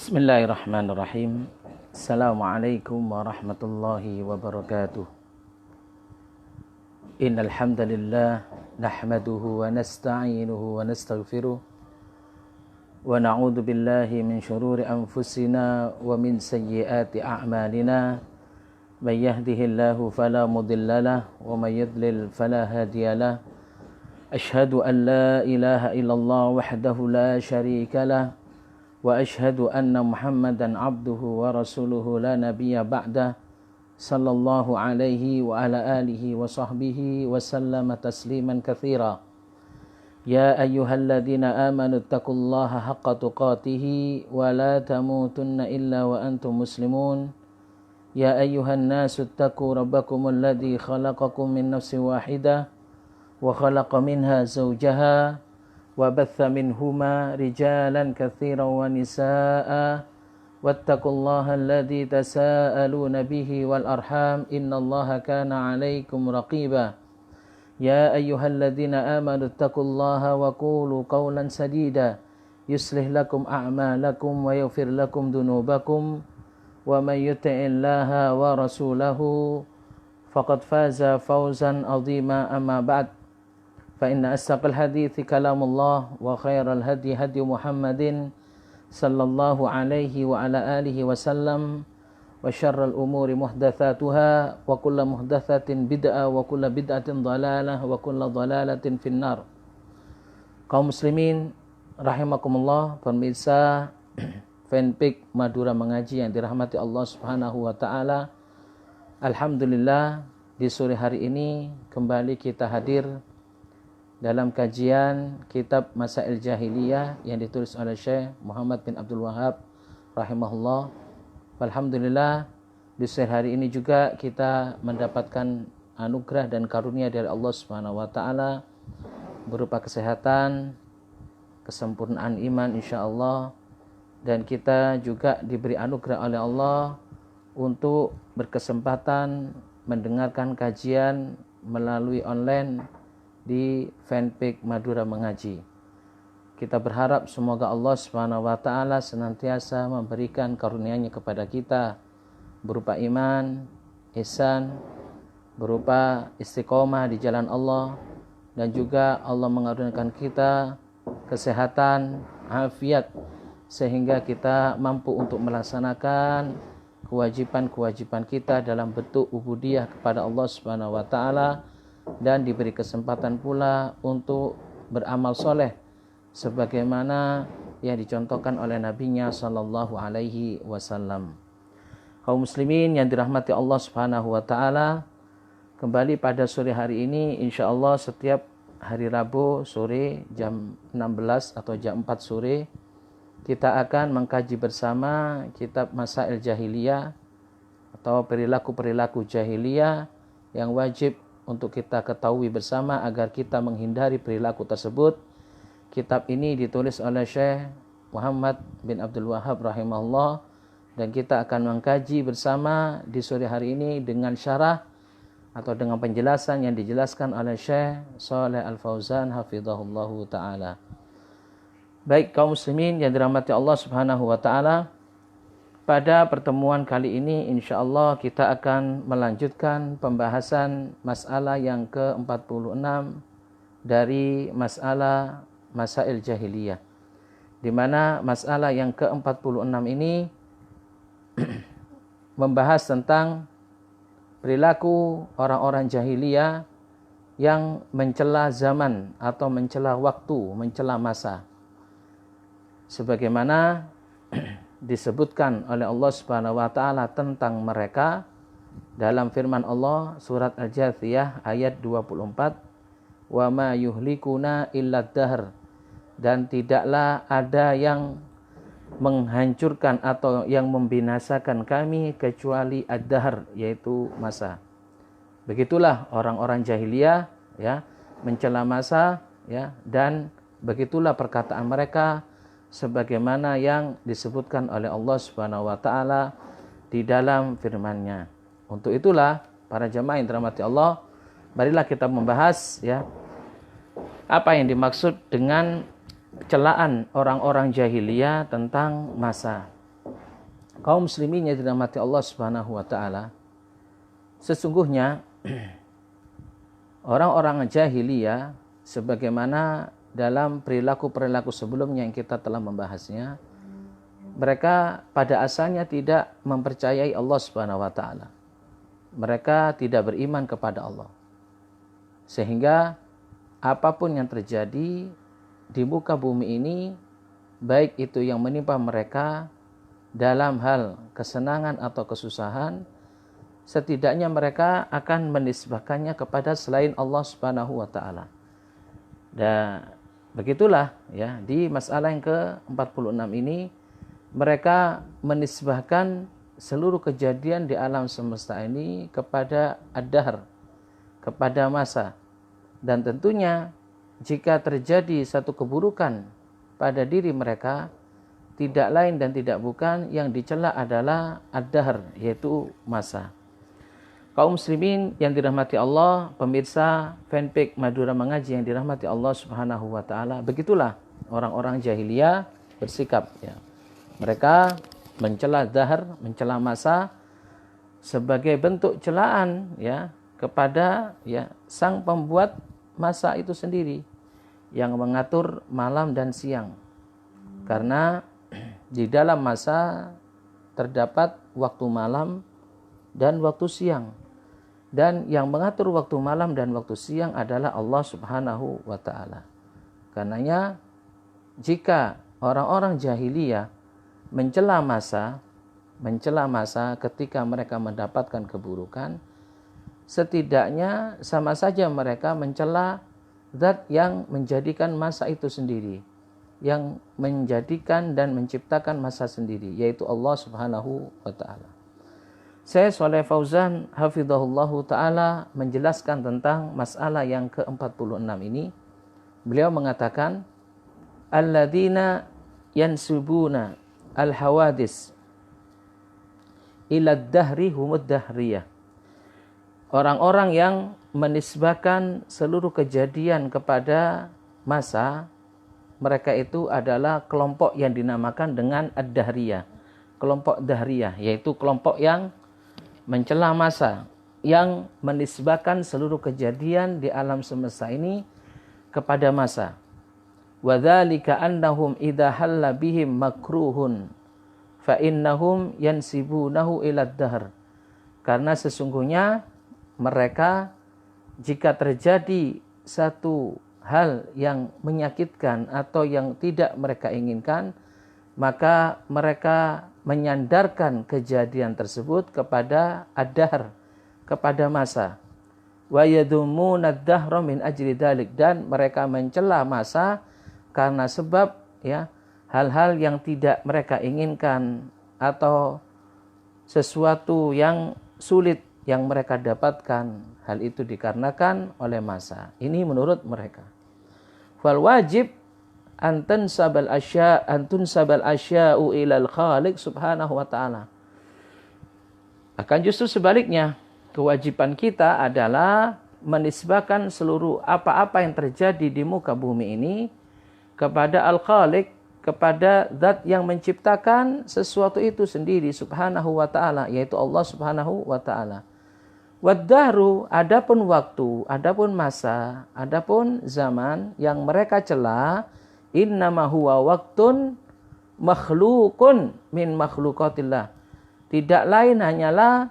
Bismillahirrahmanirrahim. Assalamualaikum warahmatullahi wabarakatuh. Innal hamdalillah nahmaduhu wa nasta'inuhu wa nastaghfiruh wa na'udzu billahi min shururi anfusina wa min sayyiati a'malina. May yahdihillahu fala mudilla lahu wa may yudlil fala hadiya lahu. Asyhadu an la ilaha illallah wahdahu la syarika lahu wa ashhadu anna Muhammadan abduhu wa rasuluhu la nabiyya ba'dah sallallahu alaihi wa ala alihi wa sahbihi wa sallama tasliman katsira. Ya ayyuhalladzina amanu taqullaha haqqa tuqatih wa la tamutunna illa wa antum muslimun. Ya ayyuhan nasu taqu rabbakumul ladzi khalaqakum min nafsin wahidah wa khalaqa minha zawjaha وبث منهما رجالا كثيرا ونساء واتقوا الله الذي تساءلون به والأرحام إن الله كان عليكم رقيبا يا أيها الذين آمنوا اتقوا الله وقولوا قولا سديدا يصلح لكم أعمالكم ويغفر لكم ذنوبكم ومن يطع الله ورسوله فقد فاز فوزا عظيما أما بعد فإن أصدق الحديث كلام الله وخير الهدي هدي محمد صلى الله عليه وعلى آله وسلم وشر الأمور محدثاتها وكل محدثة بدعة وكل بدعة ضلالة وكل ضلالة في النار. Kaum muslimin rahimakumullah, pemirsa fanpage Madura Mengaji yang dirahmati Allah Subhanahu wa taala. Alhamdulillah, di sore hari ini kembali kita hadir dalam kajian kitab Masail Jahiliyah yang ditulis oleh Syekh Muhammad bin Abdul Wahhab rahimahullah. Alhamdulillah, di sore hari ini juga kita mendapatkan anugerah dan karunia dari Allah Subhanahu wa taala berupa kesehatan, kesempurnaan iman insyaallah, dan kita juga diberi anugerah oleh Allah untuk berkesempatan mendengarkan kajian melalui online di fanpage Madura Mengaji. Kita berharap semoga Allah Subhanahu wa taala senantiasa memberikan karunia-Nya kepada kita berupa iman, ihsan, berupa istiqomah di jalan Allah, dan juga Allah mengaruniakan kita kesehatan, afiat, sehingga kita mampu untuk melaksanakan kewajiban-kewajiban kita dalam bentuk ubudiyah kepada Allah Subhanahu wa taala, dan diberi kesempatan pula untuk beramal soleh sebagaimana yang dicontohkan oleh Nabi-Nya sallallahu alaihi wasallam. Kaum muslimin yang dirahmati Allah Subhanahu wa taala, kembali pada sore hari ini insyaallah setiap hari Rabu sore jam 16 atau jam 4 sore kita akan mengkaji bersama kitab Masail Jahiliyah atau perilaku-perilaku jahiliyah yang wajib untuk kita ketahui bersama agar kita menghindari perilaku tersebut. Kitab ini ditulis oleh Syekh Muhammad bin Abdul Wahhab rahimahullah, dan kita akan mengkaji bersama di sore hari ini dengan syarah atau dengan penjelasan yang dijelaskan oleh Syekh Shalih Al-Fauzan hafizahullahu taala. Baik kaum muslimin yang dirahmati Allah Subhanahu wa taala, pada pertemuan kali ini insyaallah kita akan melanjutkan pembahasan masalah yang ke-46 dari masalah Masail Jahiliyah, di mana masalah yang ke-46 ini membahas tentang perilaku orang-orang jahiliyah yang mencela zaman atau mencela waktu, mencela masa, sebagaimana disebutkan oleh Allah Subhanahu wa taala tentang mereka dalam firman Allah surat Al-Jathiyah ayat 24, wa ma yuhlikuna illa dahr, dan tidaklah ada yang menghancurkan atau yang membinasakan kami kecuali ad-dahr, yaitu masa. Begitulah orang-orang jahiliyah ya, mencela masa ya, dan begitulah perkataan mereka sebagaimana yang disebutkan oleh Allah Subhanahu wa taala di dalam firman-Nya. Untuk itulah para jamaah yang dirahmati Allah, marilah kita membahas ya apa yang dimaksud dengan celaan orang-orang jahiliyah tentang masa. Kaum muslimin yang dirahmati Allah Subhanahu wa taala, sesungguhnya orang-orang jahiliyah sebagaimana dalam perilaku-perilaku sebelumnya yang kita telah membahasnya, mereka pada asalnya tidak mempercayai Allah Subhanahu wa taala. Mereka tidak beriman kepada Allah. Sehingga apapun yang terjadi di muka bumi ini, baik itu yang menimpa mereka dalam hal kesenangan atau kesusahan, setidaknya mereka akan menisbahkannya kepada selain Allah Subhanahu wa taala. Dan begitulah ya, di masalah yang ke-46 ini mereka menisbahkan seluruh kejadian di alam semesta ini kepada ad-dahr, kepada masa. Dan tentunya jika terjadi satu keburukan pada diri mereka, tidak lain dan tidak bukan yang dicela adalah ad-dahr, yaitu masa. Kaum muslimin yang dirahmati Allah, pemirsa fanpage Madura Mengaji yang dirahmati Allah Subhanahu wa taala, begitulah orang-orang jahiliyah bersikap ya. Mereka mencela dahr, mencela masa sebagai bentuk celaan ya kepada ya sang pembuat masa itu sendiri yang mengatur malam dan siang. Karena di dalam masa terdapat waktu malam dan waktu siang. Dan yang mengatur waktu malam dan waktu siang adalah Allah Subhanahu wa taala. Karenanya jika orang-orang jahiliyah mencela masa ketika mereka mendapatkan keburukan, setidaknya sama saja mereka mencela zat yang menjadikan masa itu sendiri, yang menjadikan dan menciptakan masa sendiri, yaitu Allah Subhanahu wa taala. Saya Shaleh Fauzan hafizahullahu taala menjelaskan tentang masalah yang ke-46 ini. Beliau mengatakan, alladzina yansubuna al-hawadis ila ad-dahri humud dahriyah. Orang-orang yang menisbahkan seluruh kejadian kepada masa, mereka itu adalah kelompok yang dinamakan dengan ad-dahriyah. Kelompok dahriyah, yaitu kelompok yang mencela masa, yang menisbahkan seluruh kejadian di alam semesta ini kepada masa. Wa dzalika annahum idza halla bihim makruhun fa innahum yansibunahu ila ad-dahr. Karena sesungguhnya mereka jika terjadi satu hal yang menyakitkan atau yang tidak mereka inginkan, maka mereka menyandarkan kejadian tersebut kepada ad-dahr, kepada masa. Wa yadhumuna ad-dahra min ajli dzalik, dan mereka mencela masa karena sebab ya hal-hal yang tidak mereka inginkan atau sesuatu yang sulit yang mereka dapatkan, hal itu dikarenakan oleh masa. Ini menurut mereka. Fal wajib antun sabal asya'u ilal khaliq subhanahu wa ta'ala. Akan justru sebaliknya, kewajiban kita adalah menisbahkan seluruh apa-apa yang terjadi di muka bumi ini kepada al-khaliq, kepada zat yang menciptakan sesuatu itu sendiri subhanahu wa ta'ala, yaitu Allah subhanahu wa ta'ala. Wad-dahru, adapun waktu, adapun masa, adapun zaman yang mereka cela, innama huwa waktun makhlukun min makhlukatillah. Tidak lain hanyalah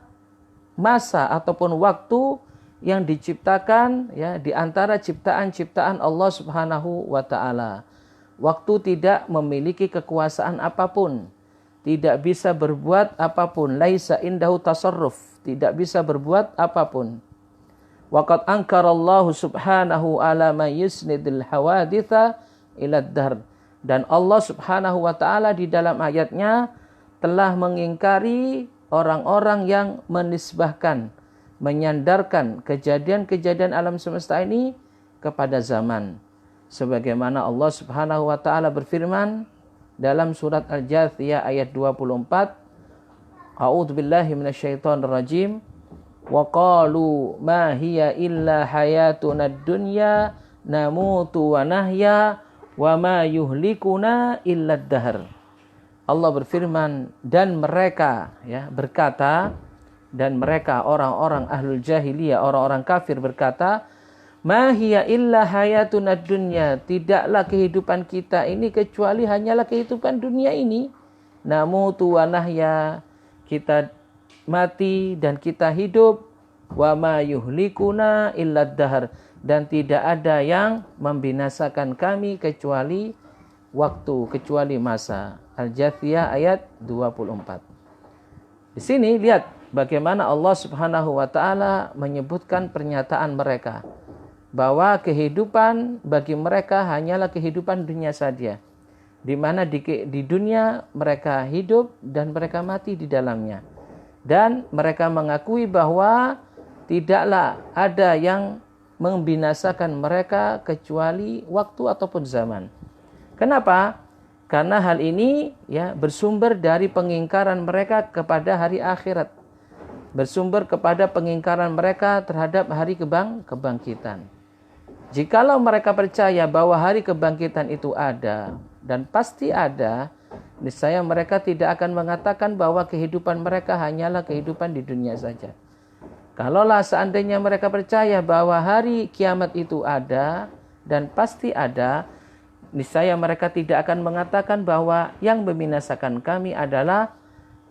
masa ataupun waktu yang diciptakan ya di antara ciptaan-ciptaan Allah Subhanahu wa taala. Waktu tidak memiliki kekuasaan apapun, tidak bisa berbuat apapun, laisa indahu tasarruf, tidak bisa berbuat apapun. Waqad ankarallahu subhanahu ala ma yusnidil hawaditha ila ad-dahr. Dan Allah Subhanahu wa taala di dalam ayatnya telah mengingkari orang-orang yang menisbahkan, menyandarkan kejadian-kejadian alam semesta ini kepada zaman. Sebagaimana Allah Subhanahu wa taala berfirman dalam surat Al-Jathiyah ayat 24, A'udzu billahi minasyaitonir rajim. Wa qalu ma hiya illa hayatuna ad-dunya namutu wa nahya wa ma yuhlikuna illa ad-dahr. Allah berfirman, dan mereka berkata, dan mereka orang-orang ahlul jahiliyah, orang-orang kafir berkata, ma hiya illa hayatuna dunya, tidaklah kehidupan kita ini kecuali hanyalah kehidupan dunia ini. Namutu wa nahya, kita mati dan kita hidup. Wa ma yuhlikuna illa dahar, dan tidak ada yang membinasakan kami kecuali waktu, kecuali masa. Al-Jathiyah ayat 24. Di sini lihat bagaimana Allah Subhanahu wa taala menyebutkan pernyataan mereka bahwa kehidupan bagi mereka hanyalah kehidupan dunia saja, di mana di dunia mereka hidup dan mereka mati di dalamnya, dan mereka mengakui bahwa tidaklah ada yang membinasakan mereka kecuali waktu ataupun zaman. Kenapa? Karena hal ini bersumber dari pengingkaran mereka kepada hari akhirat, bersumber kepada pengingkaran mereka terhadap hari kebangkitan. Jikalau mereka percaya bahwa hari kebangkitan itu ada dan pasti ada, niscaya mereka tidak akan mengatakan bahwa kehidupan mereka hanyalah kehidupan di dunia saja. Kalaulah seandainya mereka percaya bahwa hari kiamat itu ada dan pasti ada, niscaya mereka tidak akan mengatakan bahwa yang membinasakan kami adalah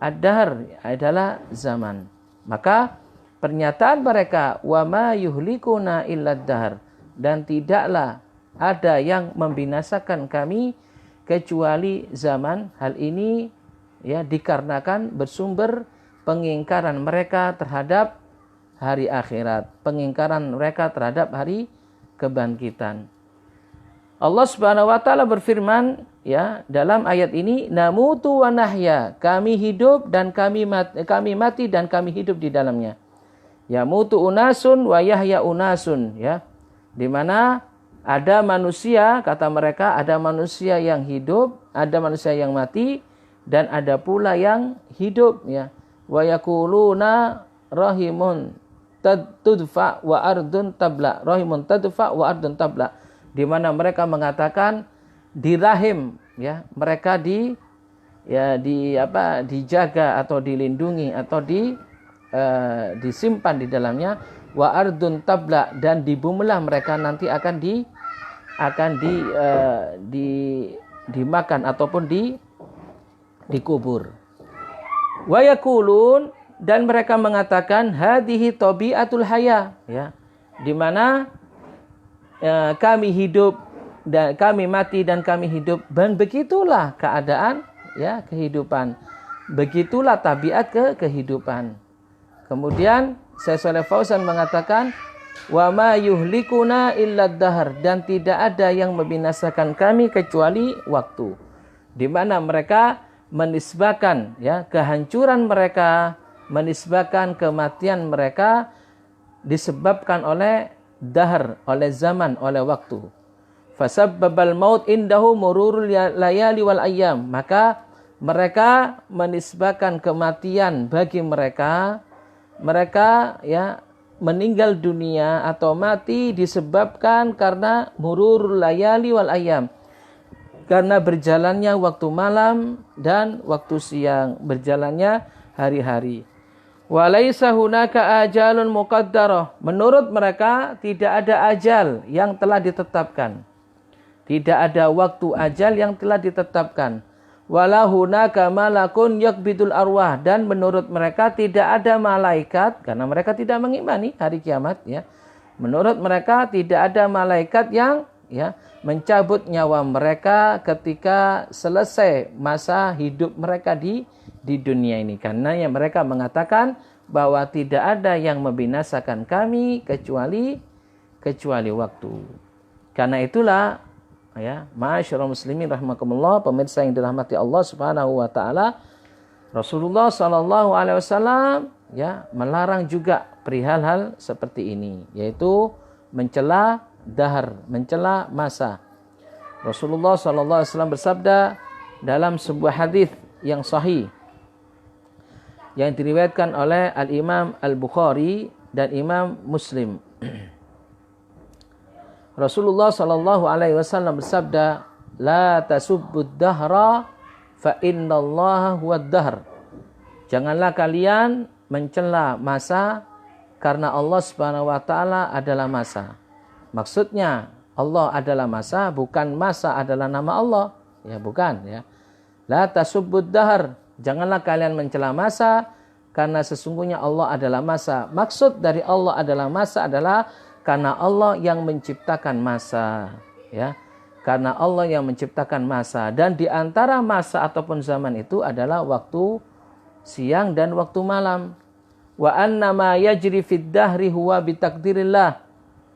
ad-dahr, adalah zaman. Maka pernyataan mereka, wa ma yuhlikuna illa ad-dahr, dan tidaklah ada yang membinasakan kami kecuali zaman. Hal ini dikarenakan bersumber pengingkaran mereka terhadap hari akhirat, pengingkaran mereka terhadap hari kebangkitan. Allah Subhanahu wa taala berfirman dalam ayat ini, namutu wa nahya, kami hidup dan kami mati dan kami hidup di dalamnya. Yamutu unasun wa yahya unasun, di mana ada manusia, kata mereka, ada manusia yang hidup, ada manusia yang mati, dan ada pula yang hidup, wa yaquluna rahimun tudfa wa ardun tabla, rahimun tadfa wa ardun tabla, di mana mereka mengatakan di rahim mereka dijaga atau dilindungi atau disimpan di dalamnya, wa ardun tabla, dan di bumilah mereka nanti akan dimakan ataupun dikubur. Wa yaqulun, dan mereka mengatakan hadhihi tabiatul haya, di mana kami hidup dan kami mati dan kami hidup, dan begitulah keadaan kehidupan, begitulah tabiat kehidupan. Kemudian Syekh Shalih Fauzan mengatakan, wa ma yuhlikuna illa ad-dahr, dan tidak ada yang membinasakan kami kecuali waktu, di mana mereka menisbahkan kehancuran mereka, menisbahkan kematian mereka disebabkan oleh dahr, oleh zaman, oleh waktu. Fasabbabal maut indahu mururul layali wal ayyam, maka mereka menisbahkan kematian bagi mereka meninggal dunia atau mati disebabkan karena mururul layali wal ayyam, karena berjalannya waktu malam dan waktu siang, berjalannya hari-hari. Walaisa hunaka ajalun muqaddarah, menurut mereka tidak ada ajal yang telah ditetapkan, tidak ada waktu ajal yang telah ditetapkan. Wala hunaka malakun yakbidul arwah, dan menurut mereka tidak ada malaikat, karena mereka tidak mengimani hari kiamat, menurut mereka tidak ada malaikat yang mencabut nyawa mereka ketika selesai masa hidup mereka di dunia ini. Karena mereka mengatakan bahwa tidak ada yang membinasakan kami kecuali waktu. Karena itulah ma'asyiral muslimin rahimakumullah, pemirsa yang dirahmati Allah Subhanahu wa taala, Rasulullah sallallahu alaihi wasallam melarang juga perihal hal seperti ini, yaitu mencela dahar, mencela masa. Rasulullah sallallahu alaihi wasallam bersabda dalam sebuah hadis yang sahih yang diriwayatkan oleh Al-Imam Al-Bukhari dan Imam Muslim. Rasulullah sallallahu alaihi wasallam bersabda, la tasubbud dahra fa innallaha huwad dahr. Janganlah kalian mencela masa, karena Allah Subhanahu wa taala adalah masa. Maksudnya Allah adalah masa, bukan masa adalah nama Allah. Ya, bukan ya. La tasubbud dahr. Janganlah kalian mencela masa, karena sesungguhnya Allah adalah masa. Maksud dari Allah adalah masa adalah karena Allah yang menciptakan masa, ya. Karena Allah yang menciptakan masa, dan di antara masa ataupun zaman itu adalah waktu siang dan waktu malam. Wa anna ma yajri fid dahri huwa bitakdirillah.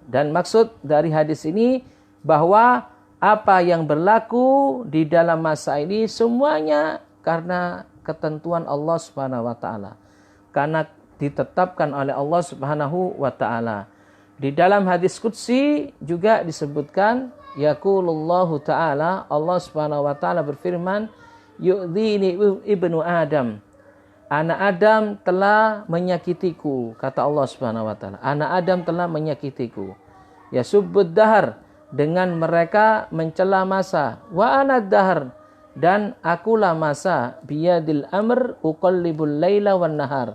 Dan maksud dari hadis ini bahwa apa yang berlaku di dalam masa ini semuanya karena ketentuan Allah Subhanahu wa taala. Karena ditetapkan oleh Allah Subhanahu wa taala. Di dalam hadis qudsi juga disebutkan, yaqulullahu ta'ala, Allah Subhanahu wa taala berfirman, yu'dhini ibnu Adam. Anak Adam telah menyakitiku, kata Allah Subhanahu wa taala. Anak Adam telah menyakitiku. Ya subbud dahar, dengan mereka mencela masa. Wa anad dahar, dan akulah masa. Biyadil amr uqallibul laila wan nahar.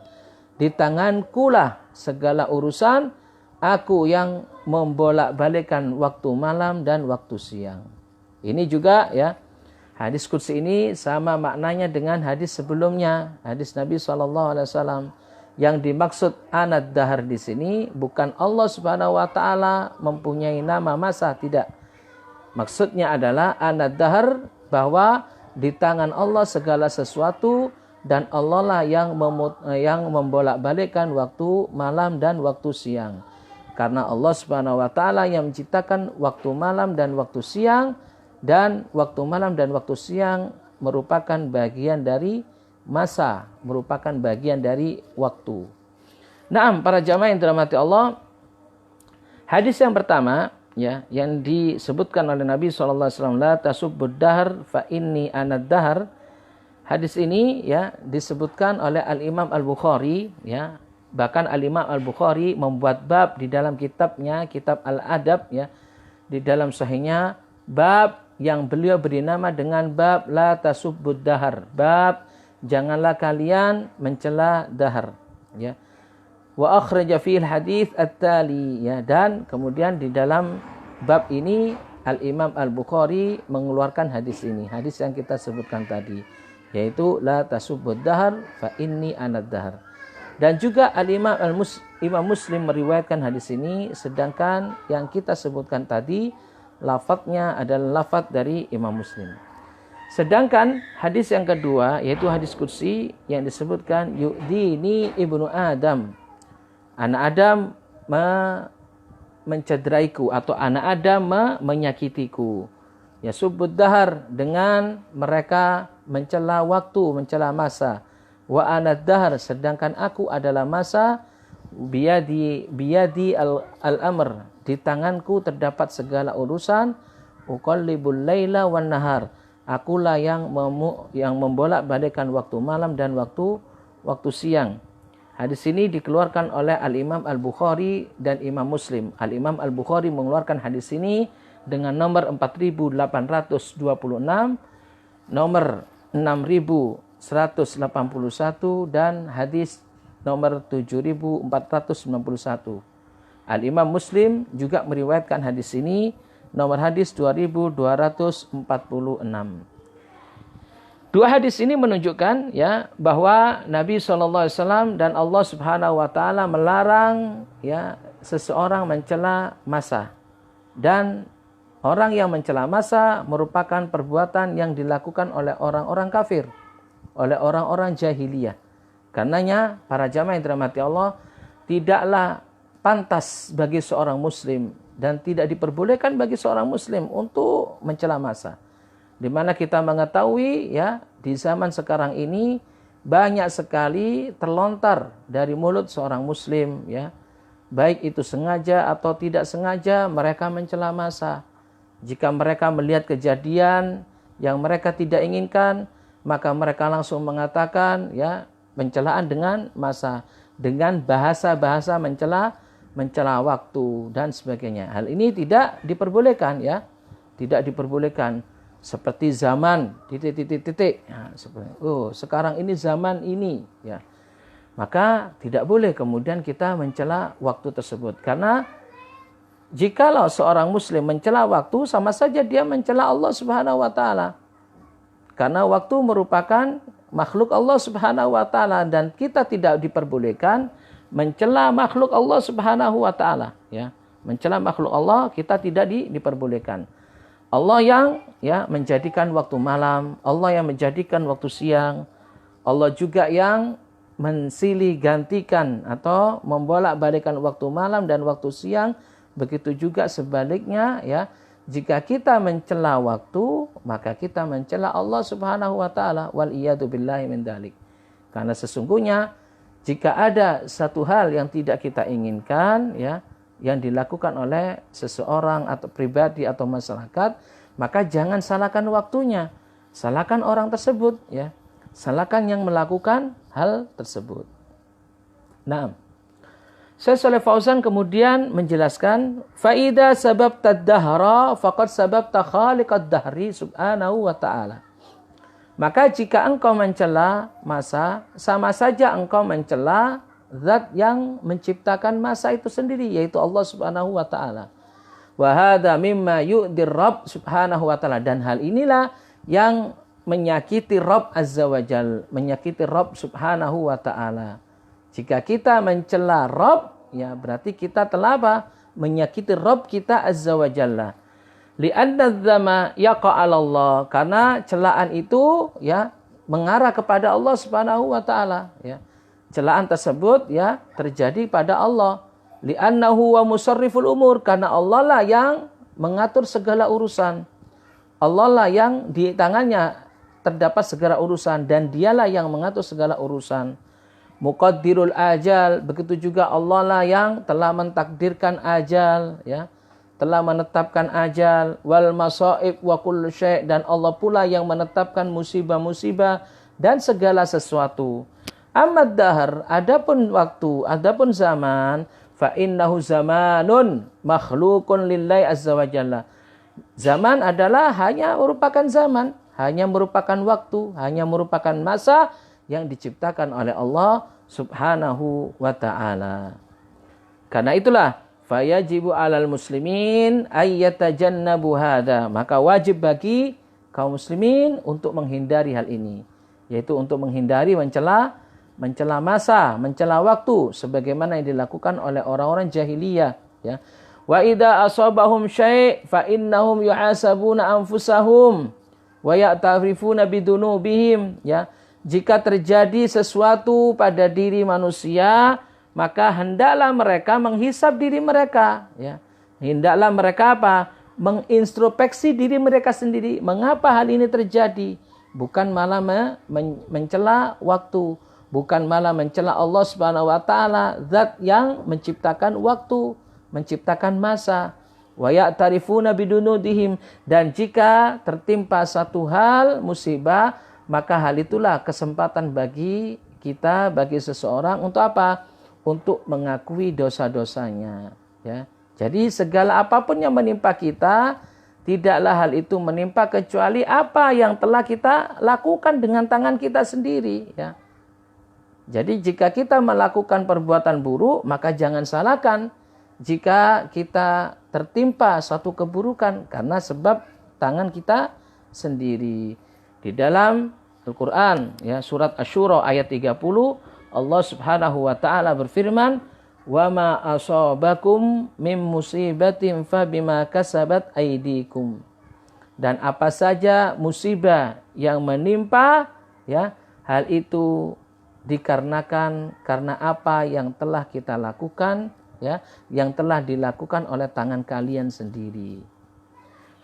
Di tangankulah segala urusan, aku yang membolak-balikkan waktu malam dan waktu siang. Ini juga ya, hadis qudsi ini sama maknanya dengan hadis sebelumnya, hadis Nabi SAW. Yang dimaksud anad dahar di sini bukan Allah Subhanahu wa taala mempunyai nama masa, tidak. Maksudnya adalah anad dahar, bahwa di tangan Allah segala sesuatu, dan Allah lah yang membolak-balikkan waktu malam dan waktu siang. Karena Allah Subhanahu wa taala yang menciptakan waktu malam dan waktu siang, dan waktu malam dan waktu siang merupakan bagian dari masa, merupakan bagian dari waktu. Naam, para jamaah yang dirahmati Allah, hadis yang pertama ya, yang disebutkan oleh Nabi SAW, la tasubbud dahr fa inni anad dahr. Hadis ini ya disebutkan oleh Al-Imam Al-Bukhari ya. Bahkan Al-Imam Al-Bukhari membuat bab di dalam kitabnya, kitab Al-Adab ya, di dalam sahihnya, bab yang beliau beri nama dengan bab la tasubbud dahr, bab janganlah kalian mencela dahar ya. Wa akhraja fil hadits at-tali ya, dan kemudian di dalam bab ini Al-Imam Al-Bukhari mengeluarkan hadis ini, hadis yang kita sebutkan tadi, yaitu la tasubbud dahr fa inni anad dahr. Dan juga Imam Muslim meriwayatkan hadis ini, sedangkan yang kita sebutkan tadi lafadznya adalah lafadz dari Imam Muslim. Sedangkan hadis yang kedua, yaitu hadis qudsi yang disebutkan yu'dini ibnu Adam. Anak Adam mencederaiku, atau anak Adam menyakitiku. Ya subbud dahar, dengan mereka mencela waktu, mencela masa. Wa anad dahr, sedangkan aku adalah masa. Biyadi al-amr, di tanganku terdapat segala urusan. Uqallibul laila wan nahar, akulah yang membolak-balikkan waktu malam dan waktu siang. Hadis ini dikeluarkan oleh Al-Imam Al-Bukhari dan Imam Muslim. Al-Imam Al-Bukhari mengeluarkan hadis ini dengan nomor 4826, nomor 6181, dan hadis nomor 7491. Al-Imam Muslim juga meriwayatkan hadis ini, nomor hadis 2246. Dua hadis ini menunjukkan ya bahwa Nabi SAW dan Allah Subhanahu wa taala melarang ya seseorang mencela masa. Dan orang yang mencela masa merupakan perbuatan yang dilakukan oleh orang-orang kafir, oleh orang-orang jahiliyah. Karenanya para jamaah yang dirahmati Allah, tidaklah pantas bagi seorang muslim dan tidak diperbolehkan bagi seorang muslim untuk mencela masa. Di mana kita mengetahui ya, di zaman sekarang ini banyak sekali terlontar dari mulut seorang muslim ya, baik itu sengaja atau tidak sengaja, mereka mencela masa. Jika mereka melihat kejadian yang mereka tidak inginkan, maka mereka langsung mengatakan ya, pencelaan dengan masa, dengan bahasa-bahasa mencela waktu dan sebagainya. Hal ini tidak diperbolehkan ya, tidak diperbolehkan. seperti zaman titik. Nah, sekarang ini zaman ini, ya. Maka tidak boleh kemudian kita mencela waktu tersebut. Karena jikalau seorang muslim mencela waktu, sama saja dia mencela Allah Subhanahu wa taala. Karena waktu merupakan makhluk Allah Subhanahu wa taala dan kita tidak diperbolehkan mencela makhluk Allah Subhanahu wa taala, ya. Mencela makhluk Allah kita tidak diperbolehkan. Allah yang menjadikan waktu malam, Allah yang menjadikan waktu siang, Allah juga yang mensilih gantikan atau membolak-balikan waktu malam dan waktu siang. Begitu juga sebaliknya, ya. Jika kita mencela waktu, maka kita mencela Allah Subhanahu wa taala. Wal iyadu billahi min dzalik. Karena sesungguhnya jika ada satu hal yang tidak kita inginkan, ya, yang dilakukan oleh seseorang atau pribadi atau masyarakat, maka jangan salahkan waktunya. Salahkan orang tersebut, ya. Salahkan yang melakukan hal tersebut. Nah, Syekh Shalih Fauzan kemudian menjelaskan, faida sabab tadahra faqad sabab takhaliqad dahri subhanahu wa ta'ala. Maka jika engkau mencela masa, sama saja engkau mencela zat yang menciptakan masa itu sendiri, yaitu Allah Subhanahu wa ta'ala. Wa hadza mimma yu'dir Rabb Subhanahu wa ta'ala, dan hal inilah yang menyakiti Rabb Azza wa Jal, menyakiti Rabb Subhanahu wa ta'ala. Jika kita mencela Rabb, ya berarti kita telah apa? Menyakiti Rabb kita Azza wa Jalla. Li'anna dzama yaqa 'ala Allah, karena celaan itu, ya, mengarah kepada Allah Subhanahu wa ta'ala, ya. Celaan tersebut, ya, terjadi pada Allah. Li'annahu wa musarriful umur, karena Allah lah yang mengatur segala urusan. Allah lah yang di tangannya terdapat segala urusan dan dialah yang mengatur segala urusan. Muqaddirul ajal, begitu juga Allah lah yang telah mentakdirkan ajal, ya. Telah menetapkan ajal, wal masaib wa kullu syai', dan Allah pula yang menetapkan musibah-musibah dan segala sesuatu. Amad dahar, adapun waktu, adapun zaman, fa innahu zamanun makhlukun lillahi azza wa jalla. Zaman adalah hanya merupakan zaman, hanya merupakan waktu, hanya merupakan masa yang diciptakan oleh Allah Subhanahu wa ta'ala. Karena itulah fayajibu 'alal muslimin ayyatajannabu hadza, maka wajib bagi kaum muslimin untuk menghindari hal ini, yaitu untuk menghindari mencela masa, mencela waktu sebagaimana yang dilakukan oleh orang-orang jahiliyah, ya. Wa idza asabahum syai' fa innahum yuhasabuna anfusahum wa ya'tarifuna bidunubihim, ya. Jika terjadi sesuatu pada diri manusia, maka hendaklah mereka menghisab diri mereka, ya. Hendaklah mereka apa? Mengintrospeksi diri mereka sendiri. Mengapa hal ini terjadi? Bukan malah mencela waktu, bukan malah mencela Allah Subhanahu wa taala, zat yang menciptakan waktu, menciptakan masa. Wa ya'tarifuna bidunudihim, dan jika tertimpa satu hal musibah, maka hal itulah kesempatan bagi kita, bagi seseorang untuk apa? Untuk mengakui dosa-dosanya, ya. Jadi segala apapun yang menimpa kita, tidaklah hal itu menimpa kecuali apa yang telah kita lakukan dengan tangan kita sendiri, ya. Jadi jika kita melakukan perbuatan buruk, maka jangan salahkan jika kita tertimpa suatu keburukan karena sebab tangan kita sendiri. Di dalam Al-Quran, ya, surat Asy-Syura ayat 30, Allah Subhanahu wa taala berfirman, "Wa ma asabakum mim musibatin fa bima kasabat aydikum." Dan apa saja musibah yang menimpa, ya, hal itu dikarenakan karena apa yang telah kita lakukan, ya, yang telah dilakukan oleh tangan kalian sendiri.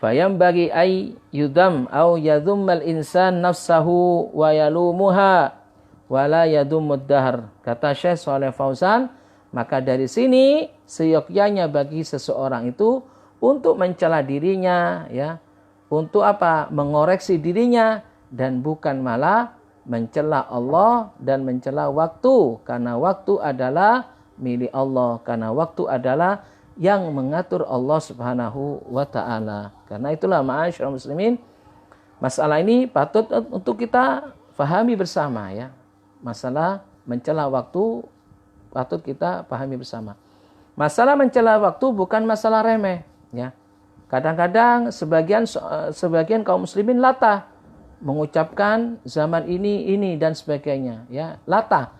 Fayam bagi ay yudam au yadhummal insan nafsahu wa yalumuha wala yadumud dahr. Kata Syekh Shalih Fauzan, maka dari sini seyogyanya bagi seseorang itu untuk mencela dirinya, ya, untuk apa? Mengoreksi dirinya dan bukan malah mencela Allah dan mencela waktu, karena waktu adalah milik Allah, karena waktu adalah yang mengatur Allah Subhanahu wa ta'ala. Karena itulah ma'asyiral muslimin, Masalah ini patut untuk kita pahami bersama ya. Masalah mencela waktu patut kita pahami bersama. Masalah mencela waktu bukan masalah remeh ya. Kadang-kadang sebagian kaum muslimin latah mengucapkan zaman ini dan sebagainya ya. Latah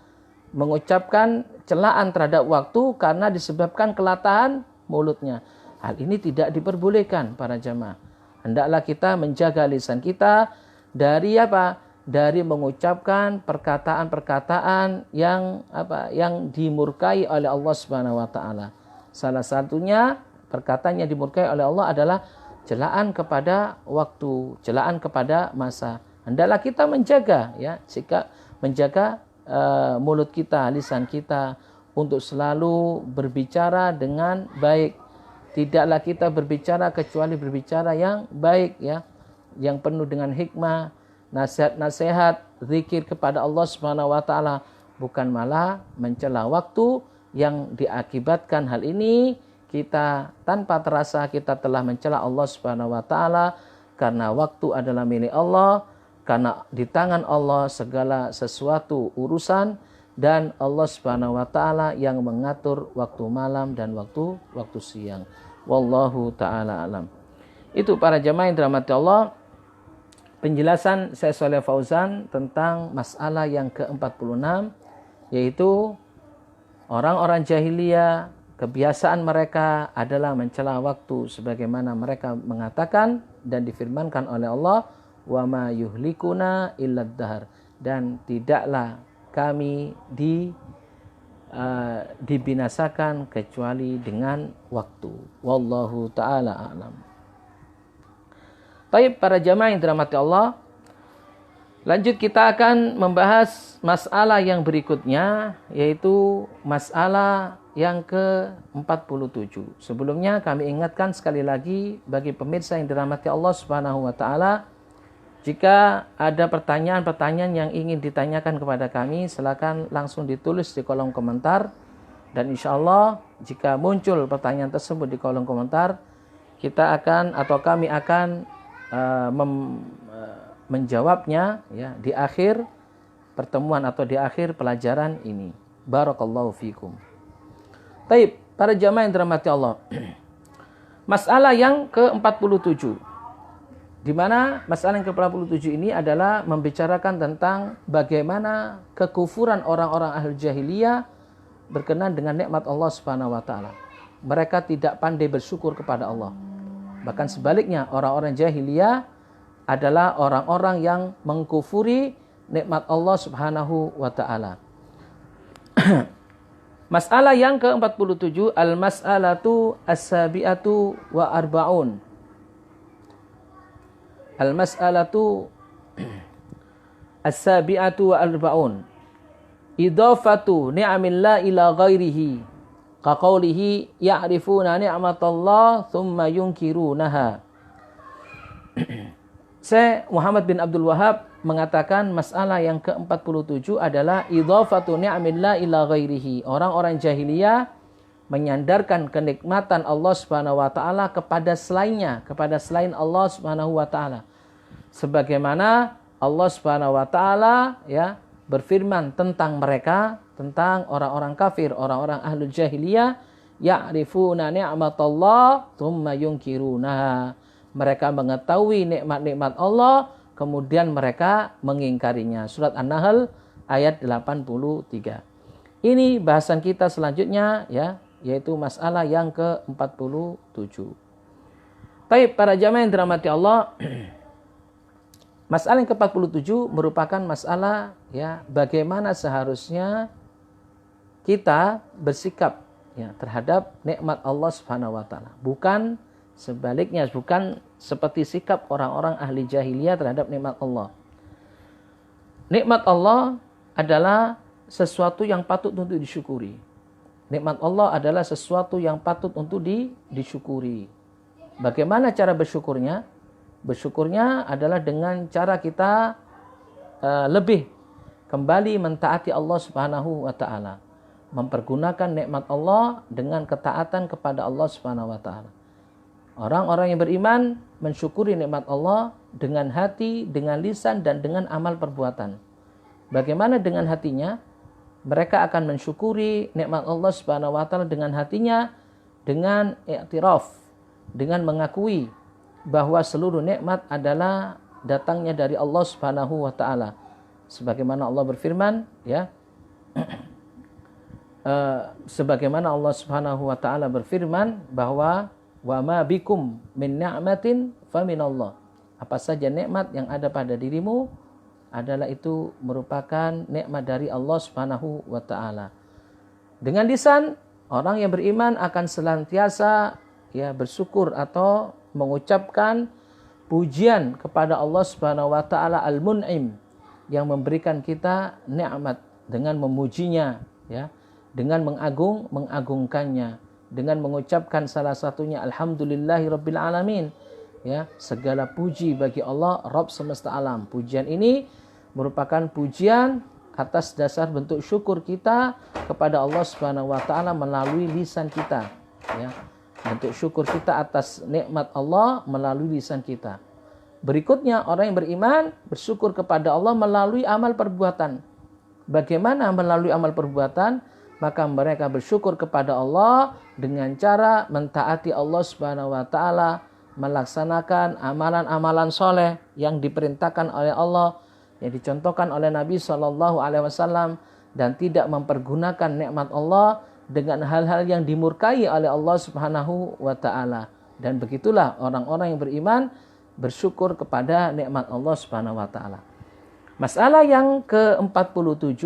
mengucapkan celaan terhadap waktu karena disebabkan kelatahan mulutnya. Hal ini tidak diperbolehkan para jamaah. Hendaklah kita menjaga lisan kita dari apa? Dari mengucapkan perkataan-perkataan yang dimurkai oleh Allah Subhanahu wa taala. Salah satunya perkataan yang dimurkai oleh Allah adalah celaan kepada waktu, celaan kepada masa. Hendaklah kita menjaga ya, menjaga mulut kita, lisan kita untuk selalu berbicara dengan baik. Tidaklah kita berbicara kecuali berbicara yang baik ya, yang penuh dengan hikmah, nasihat-nasihat, zikir kepada Allah Subhanahu wa taala, bukan malah mencela waktu yang diakibatkan hal ini kita tanpa terasa kita telah mencela Allah Subhanahu wa taala, karena waktu adalah milik Allah, karena di tangan Allah segala sesuatu urusan, dan Allah Subhanahu wa taala yang mengatur waktu malam dan waktu siang. Wallahu taala alam. Itu para jamaah yang dirahmati Allah, penjelasan Syekh Shalih Fauzan tentang masalah yang ke-46, yaitu orang-orang jahiliyah, kebiasaan mereka adalah mencela waktu sebagaimana mereka mengatakan dan difirmankan oleh Allah, wa ma yuhlikuna illad dahar, dan tidaklah kami dibinasakan kecuali dengan waktu. Wallahu taala a'lam. Baik para jamaah yang dirahmati Allah, lanjut kita akan membahas masalah yang berikutnya, yaitu masalah yang ke-47. Sebelumnya kami ingatkan sekali lagi bagi pemirsa yang dirahmati Allah Subhanahu wa taala, jika ada pertanyaan-pertanyaan yang ingin ditanyakan kepada kami, silakan langsung ditulis di kolom komentar, dan insya Allah jika muncul pertanyaan tersebut di kolom komentar, kami akan menjawabnya ya di akhir pertemuan atau di akhir pelajaran ini. Barakallahu fikum. Baik, para jamaah yang dirahmati Allah. Masalah yang ke-47. Di mana masalah yang ke-47 ini adalah membicarakan tentang bagaimana kekufuran orang-orang ahli jahiliyah berkenaan dengan nikmat Allah Subhanahu wa taala. Mereka tidak pandai bersyukur kepada Allah. Bahkan sebaliknya, orang-orang jahiliyah adalah orang-orang yang mengkufuri nikmat Allah Subhanahu wa taala. Masalah yang ke-47, al-mas'alatu as-sabi'atu wa arba'un. Al-mas'alatu as-sabi'atu wa arba'un. Idafatu ni'amillah ila ghairihi. Kaqaulihi ya'rifuna ni'matallah thumma yunkirunaha. Syekh Muhammad bin Abdul Wahab mengatakan masalah yang ke-47 adalah idhafatu ni'amillah ila ghairihi. Orang-orang jahiliyah menyandarkan kenikmatan Allah Subhanahu wa taala kepada selainnya, kepada selain Allah Subhanahu wa taala. Sebagaimana Allah Subhanahu wa taala ya berfirman tentang mereka, tentang orang-orang kafir, orang-orang ahlul jahiliyah, ya'rifuna ni'matallah thumma yunkirunaha. Mereka mengetahui nikmat-nikmat Allah, kemudian mereka mengingkarinya. Surat An-Nahl ayat 83. Ini bahasan kita selanjutnya ya, yaitu masalah yang ke-47. Baik, para jamaah yang dirahmati Allah, masalah yang ke-47 merupakan masalah ya bagaimana seharusnya kita bersikap ya terhadap nikmat Allah Subhanahu wa taala. Bukan sebaliknya, bukan seperti sikap orang-orang ahli jahiliyah terhadap nikmat Allah. Nikmat Allah adalah sesuatu yang patut untuk disyukuri. Nikmat Allah adalah sesuatu yang patut untuk disyukuri. Bagaimana cara bersyukurnya? Bersyukurnya adalah dengan cara kita lebih kembali mentaati Allah Subhanahu wa taala. Mempergunakan nikmat Allah dengan ketaatan kepada Allah Subhanahu wa taala. Orang-orang yang beriman mensyukuri nikmat Allah dengan hati, dengan lisan, dan dengan amal perbuatan. Bagaimana dengan hatinya? Mereka akan mensyukuri nikmat Allah Subhanahu wa taala dengan hatinya, dengan i'tiraf, dengan mengakui bahwa seluruh nikmat adalah datangnya dari Allah Subhanahu wa taala. Sebagaimana Allah berfirman, ya. Sebagaimana Allah Subhanahu wa taala berfirman bahwa wa ma bikum min ni'matin faminallah. Apa saja nikmat yang ada pada dirimu adalah itu merupakan nikmat dari Allah Subhanahu wa taala. Dengan lisan, orang yang beriman akan senantiasa ya bersyukur atau mengucapkan pujian kepada Allah Subhanahu wa taala Al-Mun'im yang memberikan kita nikmat dengan memujinya, ya, dengan mengagungkannya, dengan mengucapkan salah satunya alhamdulillahirabbil alamin, ya, segala puji bagi Allah Rabb semesta alam. Pujian ini merupakan pujian atas dasar bentuk syukur kita kepada Allah Subhanahu wa taala melalui lisan kita, ya. Bentuk syukur kita atas nikmat Allah melalui lisan kita. Berikutnya, orang yang beriman bersyukur kepada Allah melalui amal perbuatan. Bagaimana melalui amal perbuatan? Maka mereka bersyukur kepada Allah dengan cara mentaati Allah Subhanahu wa taala, melaksanakan amalan-amalan soleh yang diperintahkan oleh Allah, yang dicontohkan oleh Nabi SAW, dan tidak mempergunakan nikmat Allah dengan hal-hal yang dimurkai oleh Allah Subhanahu wa taala. Dan begitulah orang-orang yang beriman bersyukur kepada nikmat Allah Subhanahu wa taala. Masalah yang ke-47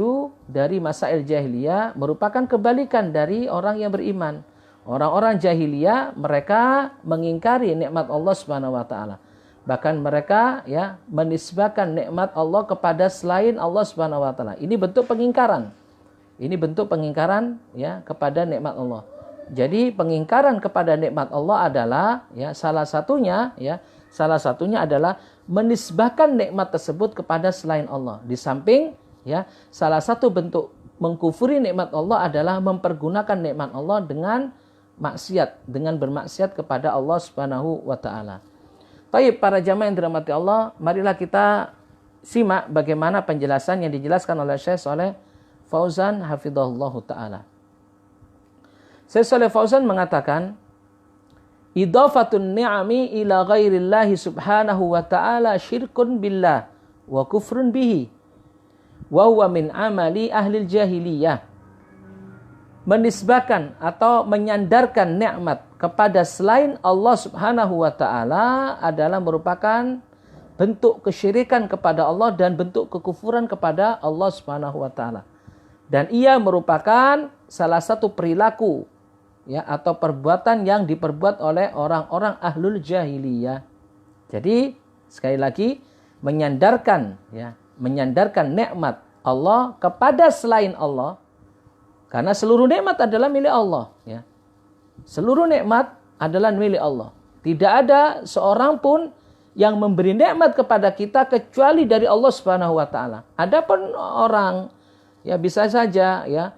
dari masail jahiliyah merupakan kebalikan dari orang yang beriman. Orang-orang jahiliyah mereka mengingkari nikmat Allah Subhanahu wa taala. Bahkan mereka ya menisbahkan nikmat Allah kepada selain Allah Subhanahu wa taala. Ini bentuk pengingkaran. Ini bentuk pengingkaran ya kepada nikmat Allah. Jadi pengingkaran kepada nikmat Allah adalah ya salah satunya adalah menisbahkan nikmat tersebut kepada selain Allah. Di samping ya salah satu bentuk mengkufuri nikmat Allah adalah mempergunakan nikmat Allah dengan maksiat, dengan bermaksiat kepada Allah Subhanahu wa taala. Baik, para jamaah yang dirahmati Allah, marilah kita simak bagaimana penjelasan yang dijelaskan oleh Syekh Shalih Fauzan hafizahullah taala. Syekh Shalih Fauzan mengatakan, idafatun ni'ami ila ghairillahi subhanahu wa ta'ala syirkun billah wa kufrun bihi wa huwa min amali ahli jahiliyah. Menisbahkan atau menyandarkan nikmat kepada selain Allah Subhanahu wa taala adalah merupakan bentuk kesyirikan kepada Allah dan bentuk kekufuran kepada Allah Subhanahu wa taala. Dan ia merupakan salah satu perilaku ya atau perbuatan yang diperbuat oleh orang-orang ahlul jahiliyah. Jadi sekali lagi menyandarkan nikmat Allah kepada selain Allah, karena seluruh nikmat adalah milik Allah ya. Seluruh nikmat adalah milik Allah. Tidak ada seorang pun yang memberi nikmat kepada kita kecuali dari Allah Subhanahu wa taala. Adapun orang ya bisa saja ya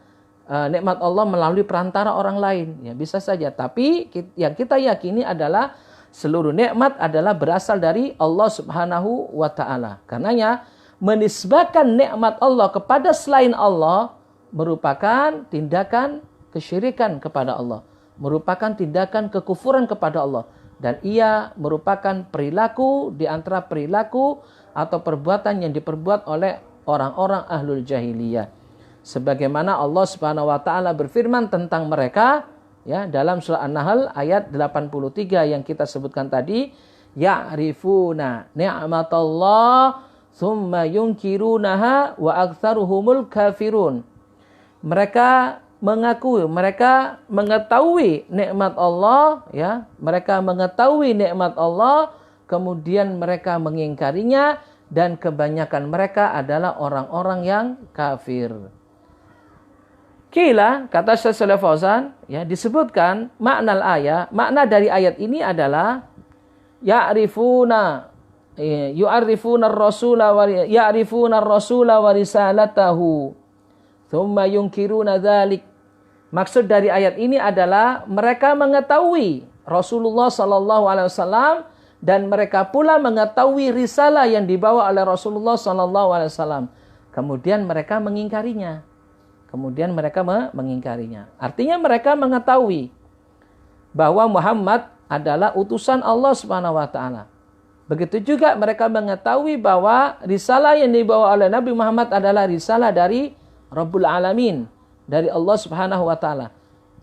nikmat Allah melalui perantara orang lain, ya bisa saja. Tapi yang kita yakini adalah seluruh nikmat adalah berasal dari Allah Subhanahu wa taala. Karenanya menisbahkan nikmat Allah kepada selain Allah merupakan tindakan kesyirikan kepada Allah, merupakan tindakan kekufuran kepada Allah, dan ia merupakan perilaku di antara perilaku atau perbuatan yang diperbuat oleh orang-orang ahlul jahiliyah. Sebagaimana Allah Subhanahu wa taala berfirman tentang mereka ya dalam surah An-Nahl ayat 83 yang kita sebutkan tadi, ya'rifuna ni'matallah tsumma yunkirunaha wa aktsaruhumul kafirun. Mereka mengetahui nikmat Allah ya, mereka mengetahui nikmat Allah kemudian mereka mengingkarinya, dan kebanyakan mereka adalah orang-orang yang kafir. Kila, kata Syekh Shalih Fauzan, ya disebutkan makna dari ayat ini adalah yu'arifuna ar-rasula wa risalatahu tsumma yunkiruna dzalik. Maksud dari ayat ini adalah mereka mengetahui Rasulullah sallallahu alaihi wasallam dan mereka pula mengetahui risalah yang dibawa oleh Rasulullah SAW. Kemudian mereka mengingkarinya. Artinya mereka mengetahui bahwa Muhammad adalah utusan Allah Subhanahu wa taala. Begitu juga mereka mengetahui bahwa risalah yang dibawa oleh Nabi Muhammad adalah risalah dari Rabbul Alamin, dari Allah Subhanahu wa taala.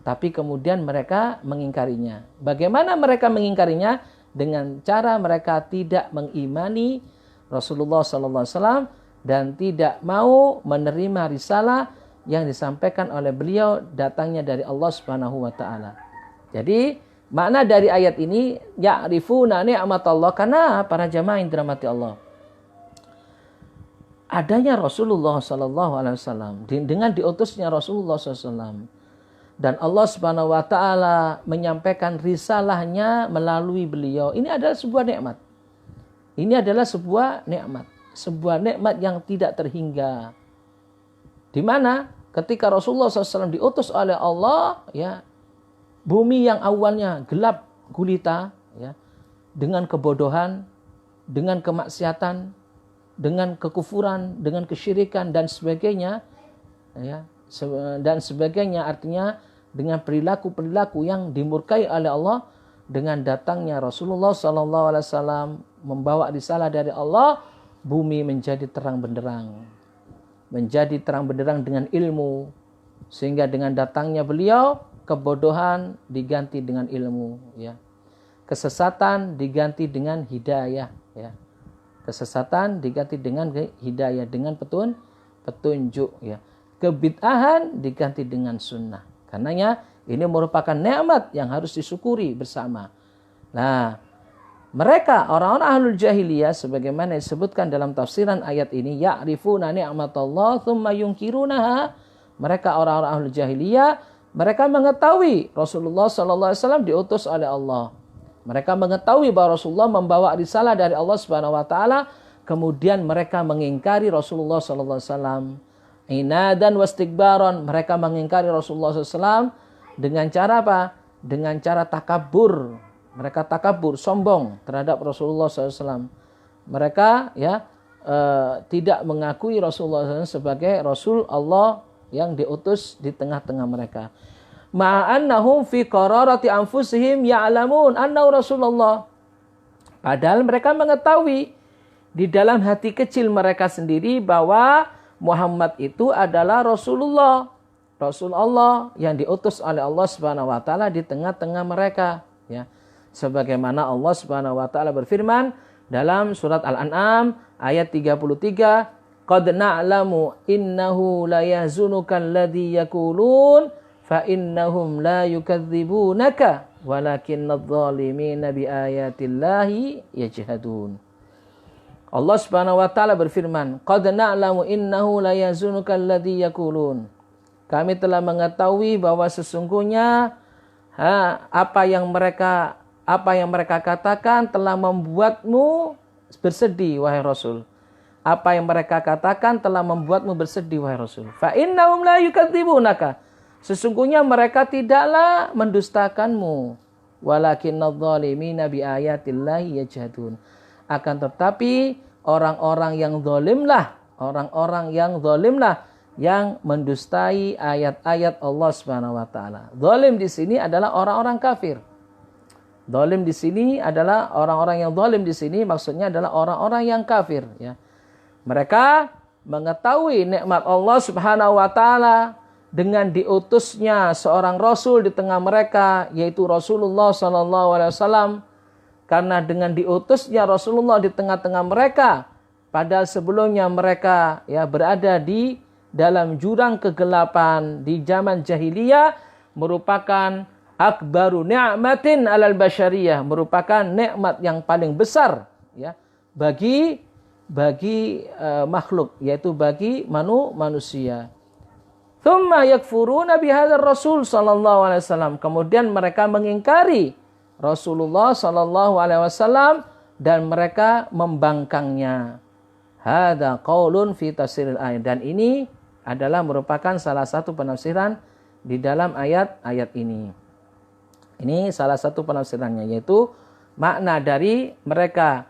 Tapi kemudian mereka mengingkarinya. Bagaimana mereka mengingkarinya? Dengan cara mereka tidak mengimani Rasulullah SAW dan tidak mau menerima risalah yang disampaikan oleh beliau datangnya dari Allah Subhanahu wa taala. Jadi makna dari ayat ini ya'rifuna ni'matallah, karena para jamaah yang dirahmati Allah. Adanya Rasulullah SAW dengan diutusnya Rasulullah SAW dan Allah Subhanahu wa taala menyampaikan risalahnya melalui beliau. Ini adalah sebuah nikmat. Sebuah nikmat yang tidak terhingga. Di mana ketika Rasulullah SAW diutus oleh Allah, ya, bumi yang awalnya gelap gulita, ya, dengan kebodohan, dengan kemaksiatan, dengan kekufuran, dengan kesyirikan dan sebagainya, ya, artinya dengan perilaku-perilaku yang dimurkai oleh Allah, dengan datangnya Rasulullah SAW membawa risalah dari Allah, bumi menjadi terang benderang. Menjadi terang benderang dengan ilmu. Sehingga dengan datangnya beliau, kebodohan diganti dengan ilmu. Ya. Kesesatan diganti dengan hidayah. Ya. Kesesatan diganti dengan hidayah, dengan petunjuk. Ya. Kebid'ahan diganti dengan sunnah. Karenanya ini merupakan nikmat yang harus disyukuri bersama. Nah, mereka orang-orang ahlul jahiliyah sebagaimana disebutkan dalam tafsiran ayat ini, ya'rifuna ni'matallah tsumma yunkirunaha. Mereka orang-orang ahlul jahiliyah, mereka mengetahui Rasulullah SAW diutus oleh Allah. Mereka mengetahui bahwa Rasulullah membawa risalah dari Allah Subhanahu wa taala, kemudian mereka mengingkari Rasulullah SAW. Inadan wastikbaron, mereka mengingkari Rasulullah SAW dengan cara apa? Dengan cara takabur. Mereka takabur, sombong terhadap Rasulullah SAW. Mereka tidak mengakui Rasulullah SAW sebagai Rasul Allah yang diutus di tengah-tengah mereka. Ma'annahum fi qararati anfusihim ya'lamun annahu Rasulullah. Padahal mereka mengetahui di dalam hati kecil mereka sendiri bahwa Muhammad itu adalah Rasulullah, Rasul Allah yang diutus oleh Allah Subhanahu wa taala di tengah-tengah mereka, ya. Sebagaimana Allah Subhanahu wa taala berfirman dalam surat Al-An'am ayat 33, "Qad na'lamu innahu la yahzunuka alladhi yaqulun fa innahum la yukadzibunaka walakinnadh dhalimina bi ayatillahi yajhadun." Allah Subhanahu wa taala berfirman, "Qad na'lamu innahu la yahzunuka alladhi yaqulun." Kami telah mengetahui bahwa sesungguhnya apa yang mereka katakan telah membuatmu bersedih, wahai Rasul. Apa yang mereka katakan telah membuatmu bersedih, wahai Rasul. Fa innahum la yukadzibunaka. Sesungguhnya mereka tidaklah mendustakanmu. Walakinnadh dhalimina bi ayatillahi yajhadun. Akan tetapi orang-orang yang zalimlah yang mendustai ayat-ayat Allah Subhanahu wa taala. Zalim di sini adalah orang-orang kafir. Zalim di sini adalah orang-orang yang zalim di sini maksudnya adalah orang-orang yang kafir, ya. Mereka mengetahui nikmat Allah Subhanahu wa taala dengan diutusnya seorang rasul di tengah mereka, yaitu Rasulullah SAW. Karena dengan diutusnya Rasulullah di tengah-tengah mereka, padahal sebelumnya mereka berada di dalam jurang kegelapan di zaman jahiliyah, merupakan akbaru ni'matin alal basyariyah, merupakan nikmat yang paling besar, ya, bagi makhluk, yaitu bagi manusia. Tsumma yakfuruna bihadzal rasul sallallahu alaihi wasallam. Kemudian mereka mengingkari Rasulullah sallallahu alaihi wasallam dan mereka membangkangnya. Hadza qaulun fi tafsiril ayat, dan ini adalah merupakan salah satu penafsiran di dalam ayat-ayat ini. Ini salah satu penafsirannya, yaitu makna dari mereka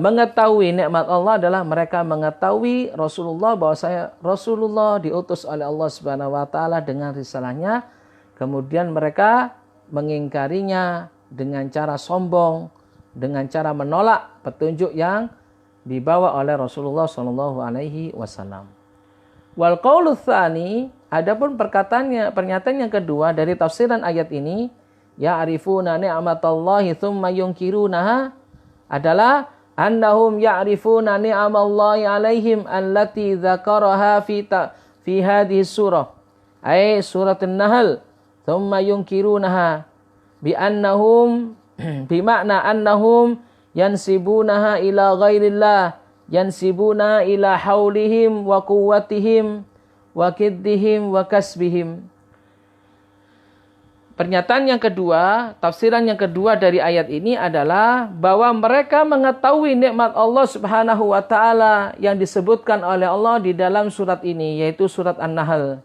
mengetahui nikmat Allah adalah mereka mengetahui Rasulullah, bahwa Rasulullah diutus oleh Allah Subhanahu wa taala dengan risalahnya, kemudian mereka mengingkarinya dengan cara sombong, dengan cara menolak petunjuk yang dibawa oleh Rasulullah sallallahu alaihi wasallam. Wal qaulu tsani, adapun pernyataan yang kedua dari tafsiran ayat ini, ya'rifuna ni'matallahi tsumma yunkirunaha, adalah annahum ya'rifuna ni'amallahi 'alaihim allati dzakaraha fi hadhihi surah, ay surat an-nahl, thumma yunkirunaha bi annahum bima'na annahum yansibunaha ila ghairillah, yansibuna ila haulihim wa quwwatihim wa kiddihim wa kasbihim. Pernyataan yang kedua, tafsiran yang kedua dari ayat ini adalah bahwa mereka mengetahui nikmat Allah Subhanahu wa taala yang disebutkan oleh Allah di dalam surat ini, yaitu surat An-Nahl.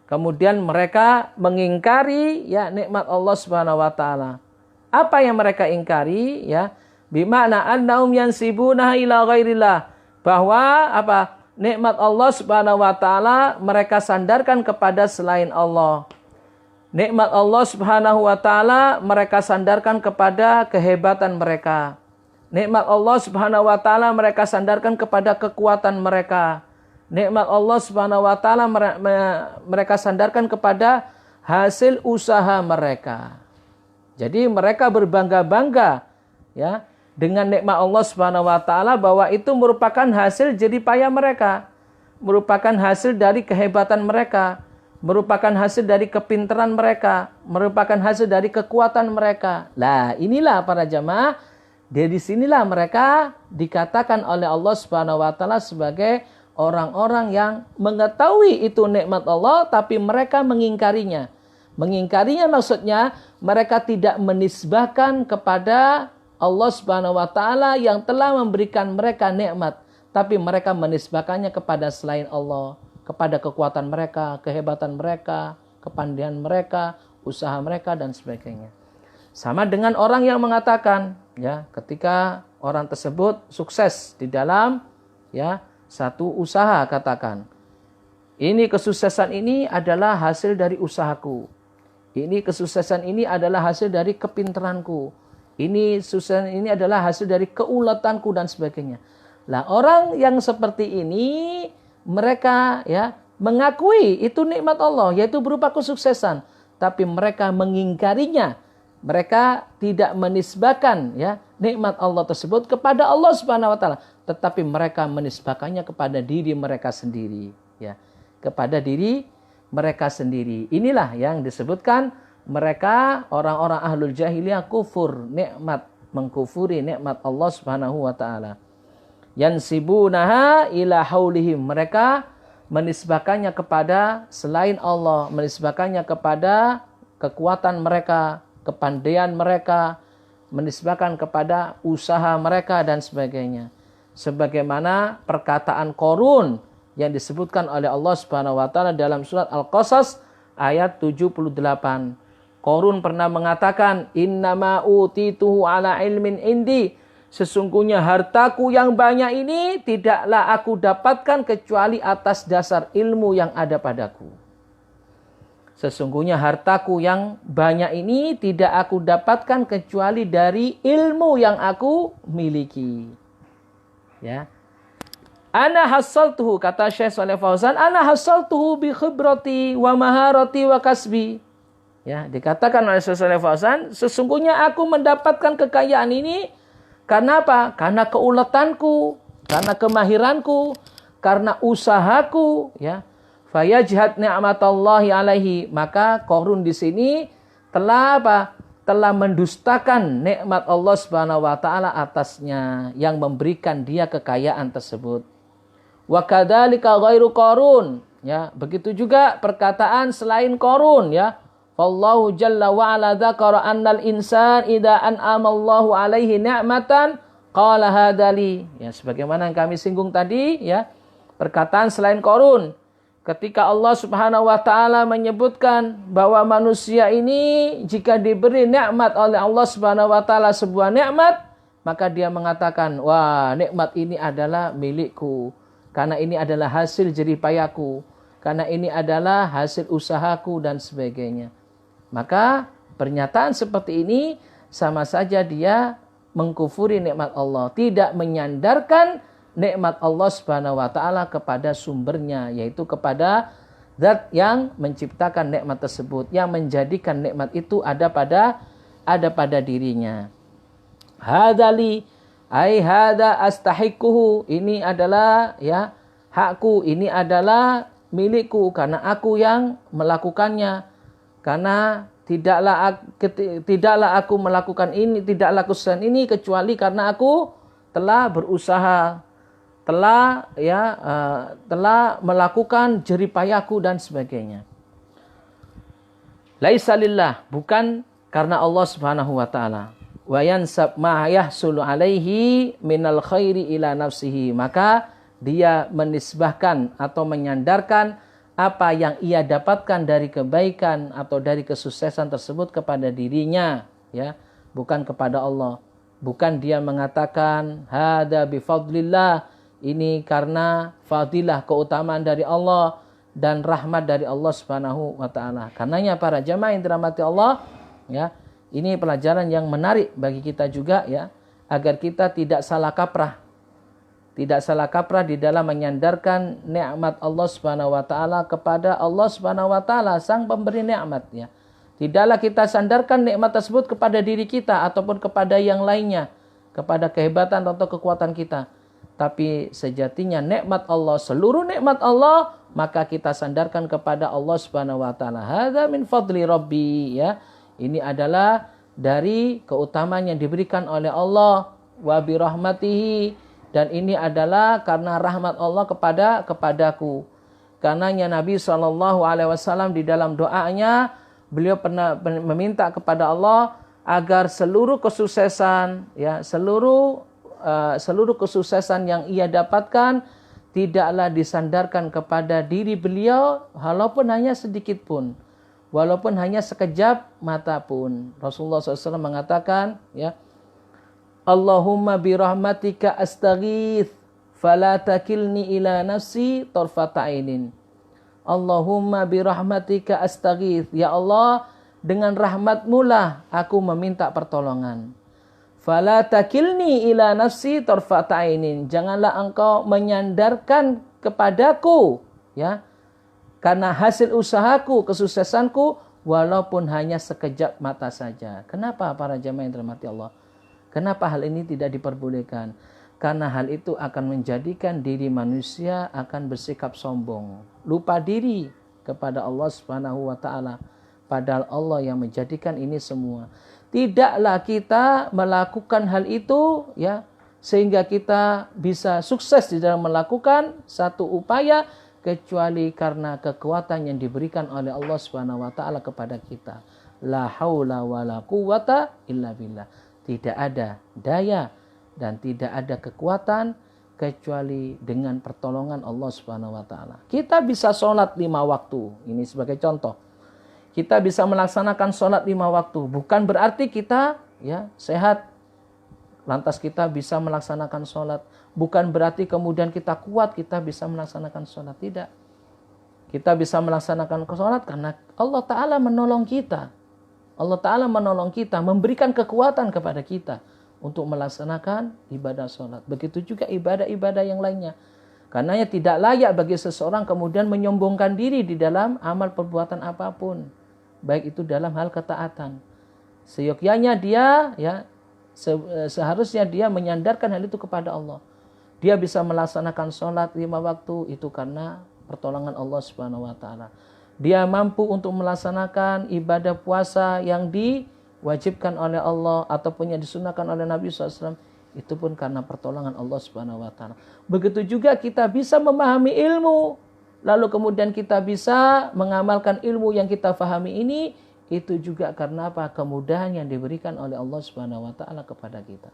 Kemudian mereka mengingkari ya nikmat Allah Subhanahu wa taala. Apa yang mereka ingkari? Ya, bima'na annahum yansibuna ila ghairillah, bahwa apa? Nikmat Allah Subhanahu wa taala mereka sandarkan kepada selain Allah. Nikmat Allah Subhanahu wa taala mereka sandarkan kepada kehebatan mereka. Nikmat Allah Subhanahu wa taala mereka sandarkan kepada kekuatan mereka. Nikmat Allah Subhanahu wa taala mereka sandarkan kepada hasil usaha mereka. Jadi mereka berbangga-bangga ya dengan nikmat Allah Subhanahu wa taala, bahwa itu merupakan hasil jerih payah mereka, merupakan hasil dari kehebatan mereka, merupakan hasil dari kepintaran mereka, merupakan hasil dari kekuatan mereka. Lah, inilah para jamaah, dari sinilah mereka dikatakan oleh Allah Subhanahu wa taala sebagai orang-orang yang mengetahui itu nikmat Allah tapi mereka mengingkarinya. Mengingkarinya maksudnya mereka tidak menisbahkan kepada Allah Subhanahu wa taala yang telah memberikan mereka nikmat, tapi mereka menisbahkannya kepada selain Allah, kepada kekuatan mereka, kehebatan mereka, kepandaian mereka, usaha mereka dan sebagainya. Sama dengan orang yang mengatakan ya, ketika orang tersebut sukses di dalam ya satu usaha, katakan, ini kesuksesan ini adalah hasil dari usahaku. Ini kesuksesan ini adalah hasil dari kepintaranku. Ini sukses ini adalah hasil dari keuletanku dan sebagainya. Lah, orang yang seperti ini mereka ya mengakui itu nikmat Allah, yaitu berupa kesuksesan, tapi mereka mengingkarinya. Mereka tidak menisbahkan ya nikmat Allah tersebut kepada Allah Subhanahu wa taala, tetapi mereka menisbahkannya kepada diri mereka sendiri ya, kepada diri mereka sendiri. Inilah yang disebutkan mereka orang-orang ahlul jahiliyah kufur nikmat, mengkufuri nikmat Allah Subhanahu wa taala. Yansibunaha ila haulihim, mereka menisbahkannya kepada selain Allah, menisbahkannya kepada kekuatan mereka, kepandaian mereka, menisbahkan kepada usaha mereka dan sebagainya. Sebagaimana perkataan Qarun yang disebutkan oleh Allah Subhanahu wa taala dalam surat Al-Qasas ayat 78. Qarun pernah mengatakan, "Innama utituhu ala ilmin indi." Sesungguhnya hartaku yang banyak ini tidaklah aku dapatkan kecuali atas dasar ilmu yang ada padaku. Sesungguhnya hartaku yang banyak ini tidak aku dapatkan kecuali dari ilmu yang aku miliki. Ya. Ana hasaltuhu, kata Syekh Shalih Fauzan, ana hasaltuhu bi khibrati wa maharati wa kasbi. Ya, dikatakan oleh Syekh Shalih Fauzan, sesungguhnya aku mendapatkan kekayaan ini karena apa? Karena keuletanku, karena kemahiranku, karena usahaku, ya. Fayajhad ni'matallahi alaihi, maka Qarun di sini telah apa? Telah mendustakan nikmat Allah Subhanahu wa taala atasnya yang memberikan dia kekayaan tersebut. Wa kadzalika ghairu Qarun, ya, begitu juga perkataan selain Qarun, ya. Wallahu jalla wa ala dzakara annal insan idza an'ama Allahu alaihi ni'matan qala hadali. Ya, sebagaimana yang kami singgung tadi, ya. Perkataan selain Qarun Ketika Allah Subhanahu wa taala menyebutkan bahwa manusia ini jika diberi nikmat oleh Allah Subhanahu wa taala sebuah nikmat, maka dia mengatakan, "Wah, nikmat ini adalah milikku karena ini adalah hasil jerih payahku, karena ini adalah hasil usahaku dan sebagainya." Maka pernyataan seperti ini sama saja dia mengkufuri nikmat Allah, tidak menyandarkan nikmat Allah Subhanahu wa taala kepada sumbernya, yaitu kepada zat yang menciptakan nikmat tersebut, yang menjadikan nikmat itu ada pada dirinya. Hadali ai hada astahiquhu, ini adalah ya hakku, ini adalah milikku karena aku yang melakukannya. Karena tidaklah aku melakukan ini, tidaklah aku lakukan ini kecuali karena aku telah berusaha, telah melakukan jerih payahku dan sebagainya. Laisa lillah, bukan karena Allah Subhanahu wa taala. Wa yansab ma yahsulu alaihi minal khairi ila nafsihi, maka dia menisbahkan atau menyandarkan apa yang ia dapatkan dari kebaikan atau dari kesuksesan tersebut kepada dirinya, ya, bukan kepada Allah. Bukan dia mengatakan hada bifadlillah, ini karena fadilah, keutamaan dari Allah dan rahmat dari Allah Subhanahu wa taala. Karenanya para jamaah yang dirahmati Allah, ya, ini pelajaran yang menarik bagi kita juga, ya, agar kita tidak salah kaprah. Tidak salah kaprah di dalam menyandarkan nikmat Allah Subhanahu wa taala kepada Allah Subhanahu wa taala, sang pemberi nikmat, ya. Tidaklah kita sandarkan nikmat tersebut kepada diri kita ataupun kepada yang lainnya, kepada kehebatan atau kekuatan kita. Tapi sejatinya nikmat Allah, seluruh nikmat Allah, maka kita sandarkan kepada Allah Subhanahu wa taala. Hadza min fadli rabbi, ya. Ini adalah dari keutamaan yang diberikan oleh Allah, wa bi rahmatihi, dan ini adalah karena rahmat Allah kepadaku. Karenanya Nabi SAW di dalam doanya, beliau pernah meminta kepada Allah agar seluruh kesuksesan, ya, seluruh kesuksesan yang ia dapatkan tidaklah disandarkan kepada diri beliau, walaupun hanya sedikit pun, walaupun hanya sekejap mata pun. Rasulullah SAW mengatakan, ya, Allahumma birahmatika astaghith fala takilni ila nafsi tarfata ainin. Allahumma birahmatika astaghith, ya Allah, dengan rahmatmu lah aku meminta pertolongan. Fala takilni ila nafsi tarfata ainin, janganlah engkau menyandarkan kepadaku, ya, karena hasil usahaku, kesuksesanku, walaupun hanya sekejap mata saja. Kenapa para jamaah yang dirahmati Allah? Kenapa hal ini tidak diperbolehkan? Karena hal itu akan menjadikan diri manusia akan bersikap sombong, lupa diri kepada Allah Subhanahu wa taala. Padahal Allah yang menjadikan ini semua. Tidaklah kita melakukan hal itu, ya, sehingga kita bisa sukses di dalam melakukan satu upaya kecuali karena kekuatan yang diberikan oleh Allah Subhanahu wa taala kepada kita. La haula wala quwata illa billah. Tidak ada daya dan tidak ada kekuatan kecuali dengan pertolongan Allah Subhanahu wa taala. Kita bisa sholat 5 waktu. Ini sebagai contoh. Kita bisa melaksanakan sholat 5 waktu. Bukan berarti kita, ya, sehat, lantas kita bisa melaksanakan sholat. Bukan berarti kemudian kita kuat, kita bisa melaksanakan sholat. Tidak. Kita bisa melaksanakan sholat karena Allah Ta'ala menolong kita. Allah Ta'ala menolong kita, memberikan kekuatan kepada kita untuk melaksanakan ibadah sholat. Begitu juga ibadah-ibadah yang lainnya. Karenanya tidak layak bagi seseorang kemudian menyombongkan diri di dalam amal perbuatan apapun. Baik itu dalam hal ketaatan. Seyogyanya dia, ya, seharusnya dia menyandarkan hal itu kepada Allah. Dia bisa melaksanakan sholat 5 waktu itu karena pertolongan Allah Subhanahu wa taala. Dia mampu untuk melaksanakan ibadah puasa yang diwajibkan oleh Allah ataupun yang disunahkan oleh Nabi SAW, itu pun karena pertolongan Allah Subhanahu wa taala. Begitu juga kita bisa memahami ilmu, lalu kemudian kita bisa mengamalkan ilmu yang kita fahami ini, itu juga karena apa? Kemudahan yang diberikan oleh Allah Subhanahu wa taala kepada kita.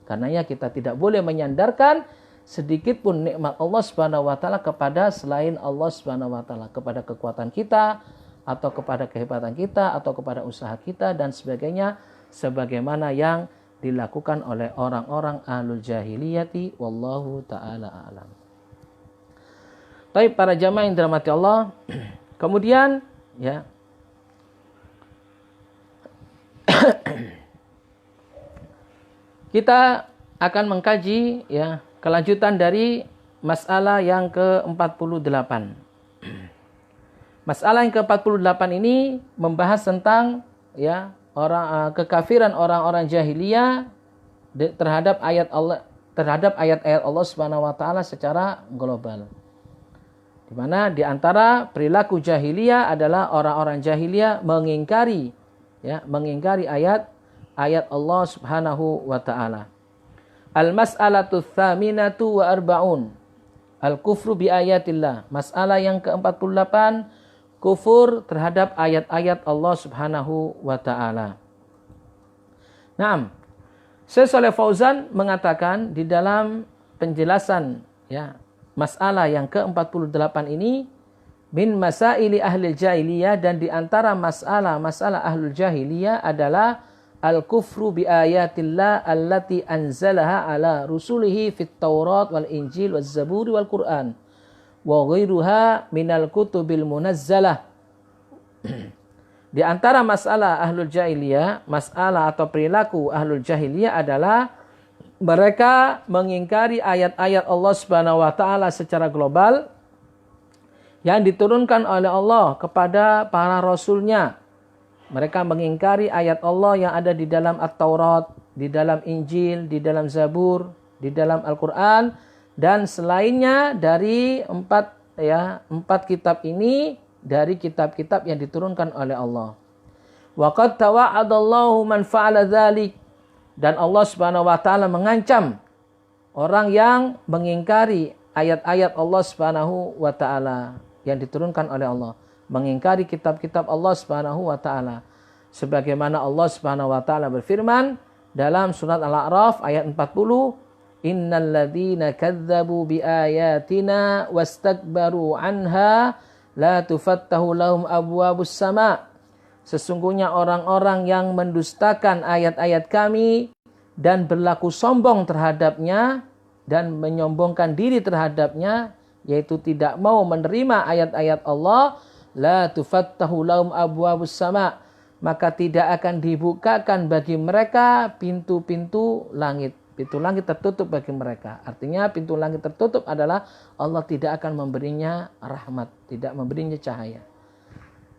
Karenanya kita tidak boleh menyandarkan sedikit pun nikmat Allah Subhanahu wa taala kepada selain Allah Subhanahu wa taala, kepada kekuatan kita atau kepada kehebatan kita atau kepada usaha kita dan sebagainya, sebagaimana yang dilakukan oleh orang-orang ahlul jahiliyati, wallahu taala a'lam. Baik para jamaah yang dirahmati Allah, kemudian ya kita akan mengkaji ya kelanjutan dari masalah yang ke-48. Masalah yang ke-48 ini membahas tentang ya kekafiran orang-orang jahiliyah terhadap ayat-ayat Allah Subhanahu wa taala secara global. Di mana di antara perilaku jahiliyah adalah orang-orang jahiliyah mengingkari ayat Allah Subhanahu wa taala. Al-mas'alatu tsaminatu wa arba'un. Al-kufru bi ayatillah. Masalah yang ke-48, kufur terhadap ayat-ayat Allah Subhanahu wa taala. Naam. Syekh Shalih Fauzan mengatakan di dalam penjelasan ya masalah yang ke-48 ini, min masaili ahli jahiliyah, dan di antara masalah ahlul jahiliyah adalah al-kufru bi ayatillah allati anzalaha ala rusulihi fit Taurat wal Injil wal Zabur wal Quran wa ghairuha minal kutubil munazzalah. Di antara masalah ahlul jahiliyah, masalah atau perilaku ahlul jahiliyah adalah mereka mengingkari ayat-ayat Allah Subhanahu wa taala secara global yang diturunkan oleh Allah kepada para rasulnya. Mereka mengingkari ayat Allah yang ada di dalam At-Taurat, di dalam Injil, di dalam Zabur, di dalam Al-Quran, dan selainnya dari empat kitab ini, dari kitab-kitab yang diturunkan oleh Allah. Wa qad tawa'adallahu man fa'ala dzalik. Dan Allah Subhanahu wa taala mengancam orang yang mengingkari ayat-ayat Allah Subhanahu wa taala yang diturunkan oleh Allah, mengingkari kitab-kitab Allah Subhanahu wa taala. Sebagaimana Allah Subhanahu wa taala berfirman dalam surat Al-A'raf ayat 40, innal ladzina kadzdzabu biayatina wastakbaru anha la tufattahu lahum abwabus sama'. Sesungguhnya orang-orang yang mendustakan ayat-ayat kami dan berlaku sombong terhadapnya dan menyombongkan diri terhadapnya, yaitu tidak mau menerima ayat-ayat Allah, la tufattahu lahum abwabus sama', maka tidak akan dibukakan bagi mereka pintu-pintu langit. Pintu langit tertutup bagi mereka. Artinya pintu langit tertutup adalah Allah tidak akan memberinya rahmat, tidak memberinya cahaya.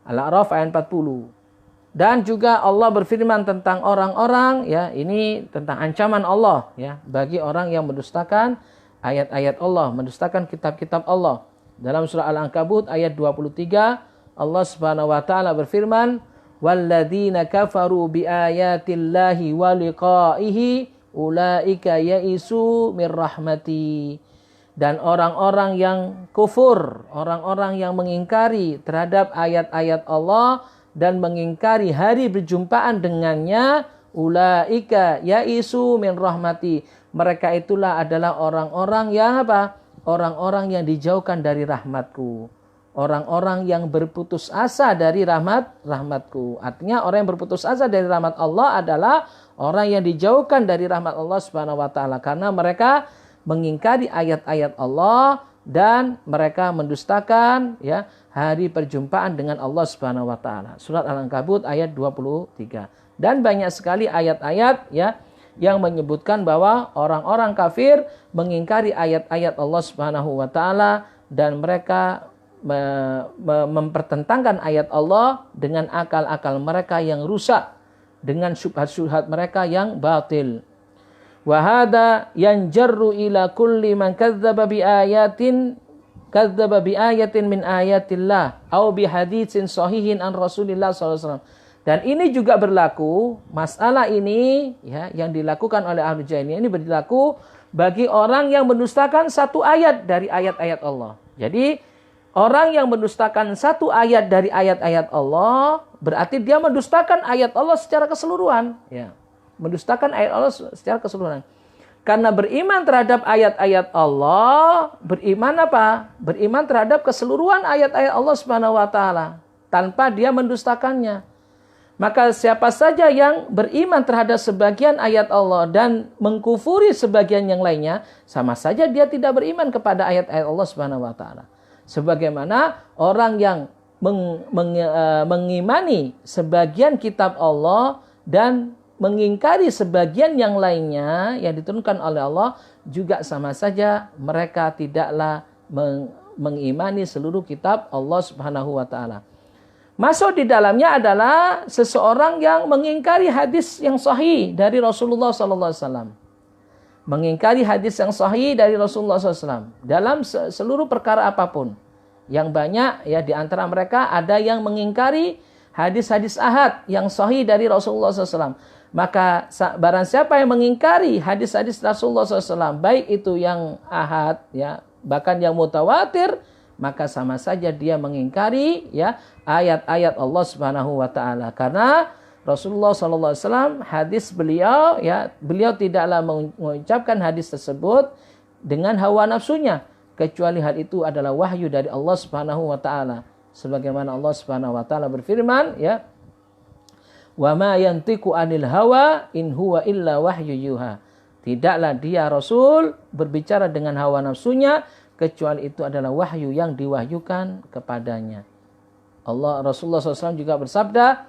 Al-A'raf ayat 40. Dan juga Allah berfirman tentang orang-orang, ya, ini tentang ancaman Allah, ya, bagi orang yang mendustakan ayat-ayat Allah, mendustakan kitab-kitab Allah. Dalam surah Al-Ankabut ayat 23, Allah Subhanahu wa taala berfirman, "Walladzina kafaru biayatillahi wa liqa'ihi ulaika yaisu mir rahmati." Dan orang-orang yang kufur, orang-orang yang mengingkari terhadap ayat-ayat Allah dan mengingkari hari berjumpaan dengannya, ulaika yaisu min rahmati. Mereka itulah adalah orang-orang yang apa? Orang-orang yang dijauhkan dari rahmatku. Orang-orang yang berputus asa dari rahmatku. Artinya orang yang berputus asa dari rahmat Allah adalah orang yang dijauhkan dari rahmat Allah Subhanahu wa taala karena mereka mengingkari ayat-ayat Allah dan mereka mendustakan ya hari perjumpaan dengan Allah Subhanahu wa taala. Surat Al-Ankabut ayat 23. Dan banyak sekali ayat-ayat ya yang menyebutkan bahwa orang-orang kafir mengingkari ayat-ayat Allah Subhanahu wa taala dan mereka mempertentangkan ayat Allah dengan akal-akal mereka yang rusak, dengan syubhat-syubhat mereka yang batil. Wa hada yanjarru ila kulli man kadzdzaba bi ayatin min ayatillah au bi haditsin sahihin an Rasulillah sallallahu alaihi wasallam. Dan ini juga berlaku, masalah ini ya yang dilakukan oleh ahlu jahiliyah ini berlaku bagi orang yang mendustakan satu ayat dari ayat-ayat Allah. Jadi orang yang mendustakan satu ayat dari ayat-ayat Allah berarti dia mendustakan ayat Allah secara keseluruhan, ya. Mendustakan ayat Allah secara keseluruhan. Karena beriman terhadap ayat-ayat Allah, beriman apa? Beriman terhadap keseluruhan ayat-ayat Allah Subhanahu wa taala tanpa dia mendustakannya. Maka siapa saja yang beriman terhadap sebagian ayat Allah dan mengkufuri sebagian yang lainnya, sama saja dia tidak beriman kepada ayat-ayat Allah Subhanahu wa taala. Sebagaimana orang yang mengimani sebagian kitab Allah dan mengingkari sebagian yang lainnya yang diturunkan oleh Allah, juga sama saja mereka tidaklah mengimani seluruh kitab Allah Subhanahu wa taala. Masuk di dalamnya adalah seseorang yang mengingkari hadis yang sahih dari Rasulullah SAW. Mengingkari hadis yang sahih dari Rasulullah SAW dalam seluruh perkara apapun. Yang banyak ya di antara mereka ada yang mengingkari hadis-hadis ahad yang sahih dari Rasulullah SAW. Maka barang siapa yang mengingkari hadis-hadis Rasulullah SAW, baik itu yang ahad ya bahkan yang mutawatir, maka sama saja dia mengingkari ya ayat-ayat Allah Subhanahu wa taala. Karena Rasulullah sallallahu alaihi wasallam hadis beliau ya, beliau tidaklah mengucapkan hadis tersebut dengan hawa nafsunya, kecuali hal itu adalah wahyu dari Allah Subhanahu wa taala. Sebagaimana Allah Subhanahu wa taala berfirman ya, "Wa ma yantiqu 'anil hawa in huwa illa wahyu yuha." Tidaklah dia Rasul berbicara dengan hawa nafsunya, kecuali itu adalah wahyu yang diwahyukan kepadanya. Rasulullah SAW juga bersabda,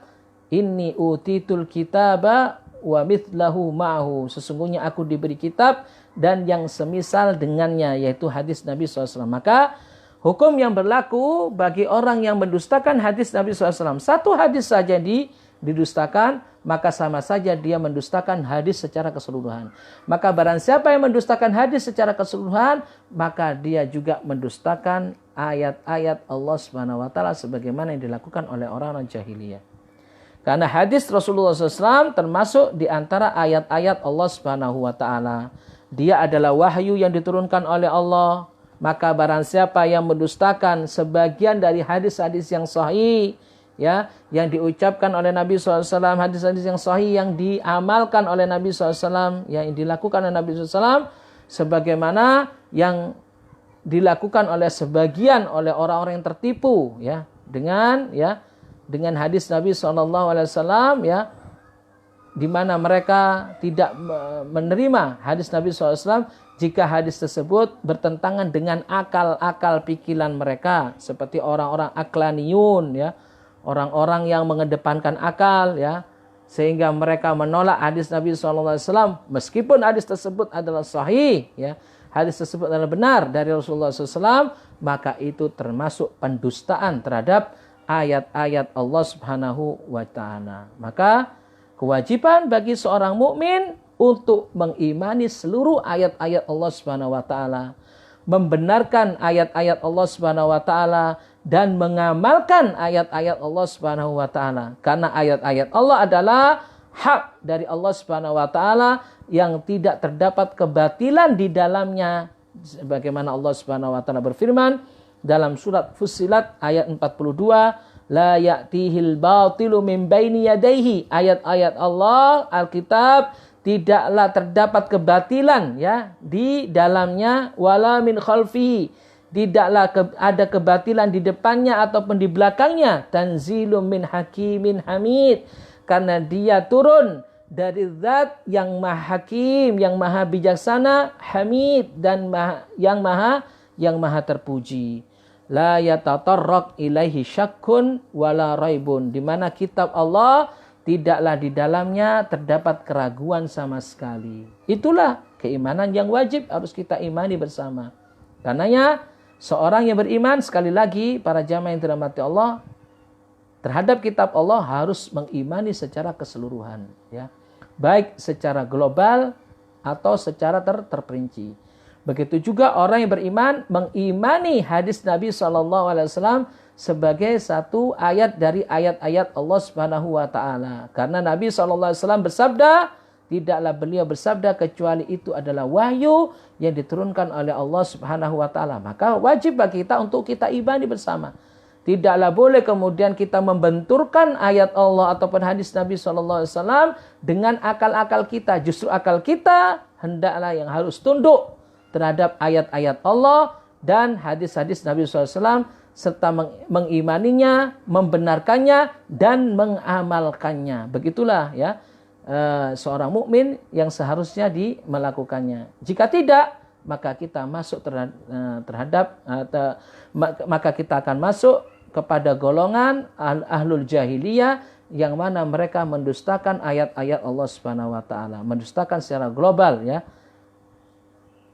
"Inni utitul kitaba wa mithlahu ma'hu." Sesungguhnya aku diberi kitab dan yang semisal dengannya, yaitu hadis Nabi SAW. Maka hukum yang berlaku bagi orang yang mendustakan hadis Nabi SAW, satu hadis saja didustakan, maka sama saja dia mendustakan hadis secara keseluruhan. Maka barang siapa yang mendustakan hadis secara keseluruhan, maka dia juga mendustakan ayat-ayat Allah Subhanahu wa taala sebagaimana yang dilakukan oleh orang-orang jahiliyah. Karena hadis Rasulullah SAW termasuk di antara ayat-ayat Allah Subhanahu wa taala. Dia adalah wahyu yang diturunkan oleh Allah. Maka barang siapa yang mendustakan sebagian dari hadis-hadis yang sahih ya, yang diucapkan oleh Nabi SAW, hadis-hadis yang sahih yang diamalkan oleh Nabi SAW, yang dilakukan oleh Nabi SAW, sebagaimana yang dilakukan oleh sebagian oleh orang-orang yang tertipu ya dengan hadis Nabi SAW ya, di mana mereka tidak menerima hadis Nabi SAW jika hadis tersebut bertentangan dengan akal-akal pikiran mereka, seperti orang-orang aklaniyun ya, orang-orang yang mengedepankan akal ya, sehingga mereka menolak hadis Nabi SAW meskipun hadis tersebut adalah sahih ya, hadis tersebut adalah benar dari Rasulullah SAW, maka itu termasuk pendustaan terhadap ayat-ayat Allah Subhanahu wa taala. Maka kewajiban bagi seorang mukmin untuk mengimani seluruh ayat-ayat Allah Subhanahu wa taala, membenarkan ayat-ayat Allah Subhanahu wa taala dan mengamalkan ayat-ayat Allah Subhanahu wa taala. Karena ayat-ayat Allah adalah hak dari Allah Subhanahu wa taala yang tidak terdapat kebatilan di dalamnya. Sebagaimana Allah Subhanahu wa taala berfirman dalam surat Fussilat ayat 42, "La ya'tihil batilu min baini yadayhi." Ayat-ayat Allah Alkitab tidaklah terdapat kebatilan ya di dalamnya, wala min khalfihi. Tidaklah ada kebatilan di depannya ataupun di belakangnya. Tanzilum min hakimin hamid. Karena dia turun dari zat yang maha hakim, yang maha bijaksana, hamid, dan yang maha terpuji. La yatatarraq ilaihi syakkun wala raibun. Di mana kitab Allah tidaklah di dalamnya terdapat keraguan sama sekali. Itulah keimanan yang wajib harus kita imani bersama. Karenanya seorang yang beriman, sekali lagi para jamaah yang dirahmati Allah, terhadap kitab Allah harus mengimani secara keseluruhan ya. Baik secara global atau secara terperinci. Begitu juga orang yang beriman mengimani hadis Nabi SAW sebagai satu ayat dari ayat-ayat Allah Subhanahu wa taala. Karena Nabi SAW bersabda, tidaklah beliau bersabda kecuali itu adalah wahyu yang diturunkan oleh Allah Subhanahu wa taala. Maka wajib bagi kita untuk kita imani bersama. Tidaklah boleh kemudian kita membenturkan ayat Allah ataupun hadis Nabi SAW dengan akal-akal kita. Justru akal kita hendaklah yang harus tunduk terhadap ayat-ayat Allah dan hadis-hadis Nabi SAW serta mengimaninya, membenarkannya dan mengamalkannya. Begitulah ya seorang mukmin yang seharusnya melakukannya. Jika tidak, maka kita masuk maka kita akan masuk kepada golongan ahlul jahiliyah yang mana mereka mendustakan ayat-ayat Allah Subhanahu wa taala, mendustakan secara global ya.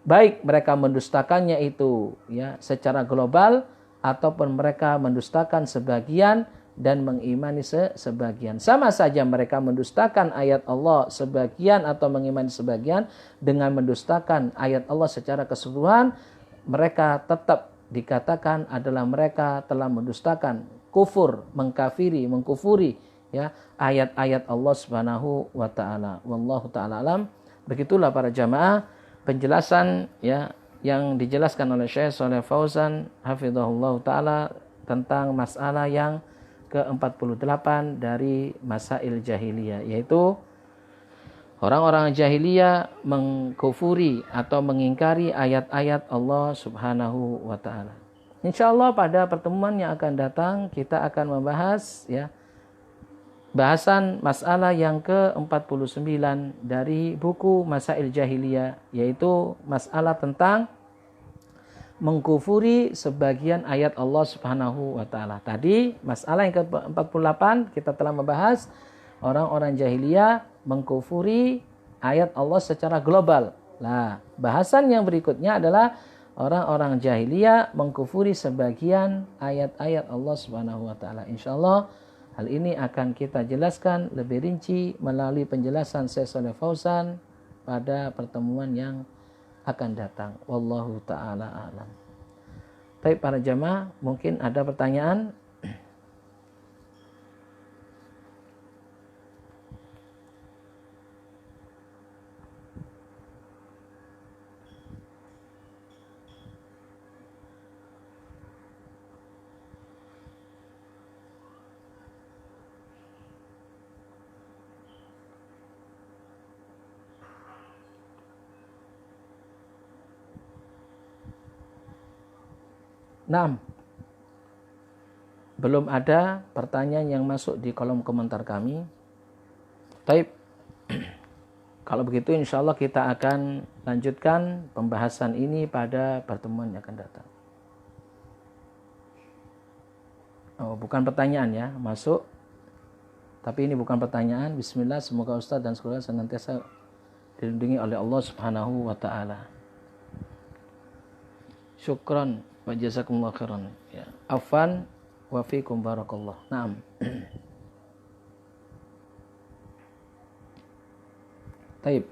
Baik mereka mendustakannya itu ya secara global ataupun mereka mendustakan sebagian dan mengimani sebagian. Sama saja mereka mendustakan ayat Allah sebagian atau mengimani sebagian dengan mendustakan ayat Allah secara keseluruhan, mereka tetap dikatakan adalah mereka telah mendustakan, kufur, mengkufuri ya ayat-ayat Allah Subhanahu wa taala. Wallahu taala alam. Begitulah para jamaah penjelasan ya yang dijelaskan oleh Syekh Shalih Fauzan hafizahullah taala tentang masalah yang ke-48 dari masail jahiliyah, yaitu orang-orang jahiliyah mengkufuri atau mengingkari ayat-ayat Allah Subhanahu wa taala. Insyaallah pada pertemuan yang akan datang kita akan membahas ya bahasan masalah yang ke-49 dari buku Masail Jahiliyah, yaitu masalah tentang mengkufuri sebagian ayat Allah Subhanahu wa taala. Tadi masalah yang ke-48 kita telah membahas orang-orang jahiliyah mengkufuri ayat Allah secara global. Nah, bahasan yang berikutnya adalah orang-orang jahiliyah mengkufuri sebagian ayat-ayat Allah Subhanahu wa taala. Insyaallah hal ini akan kita jelaskan lebih rinci melalui penjelasan Syekh Shalih Fauzan pada pertemuan yang akan datang. Wallahu ta'ala a'lam. Baik para jamaah, mungkin ada pertanyaan? Nah, belum ada pertanyaan yang masuk di kolom komentar kami. Baik, kalau begitu insya Allah kita akan lanjutkan pembahasan ini pada pertemuan yang akan datang. Oh, bukan pertanyaan ya, masuk. Tapi ini bukan pertanyaan. Bismillah, semoga Ustaz dan sekolah senantiasa dilindungi oleh Allah Subhanahu wa taala. Syukran wa jazakumullah khairan. Ya. Afwan wa fiikum barakallah. Naam. Taib.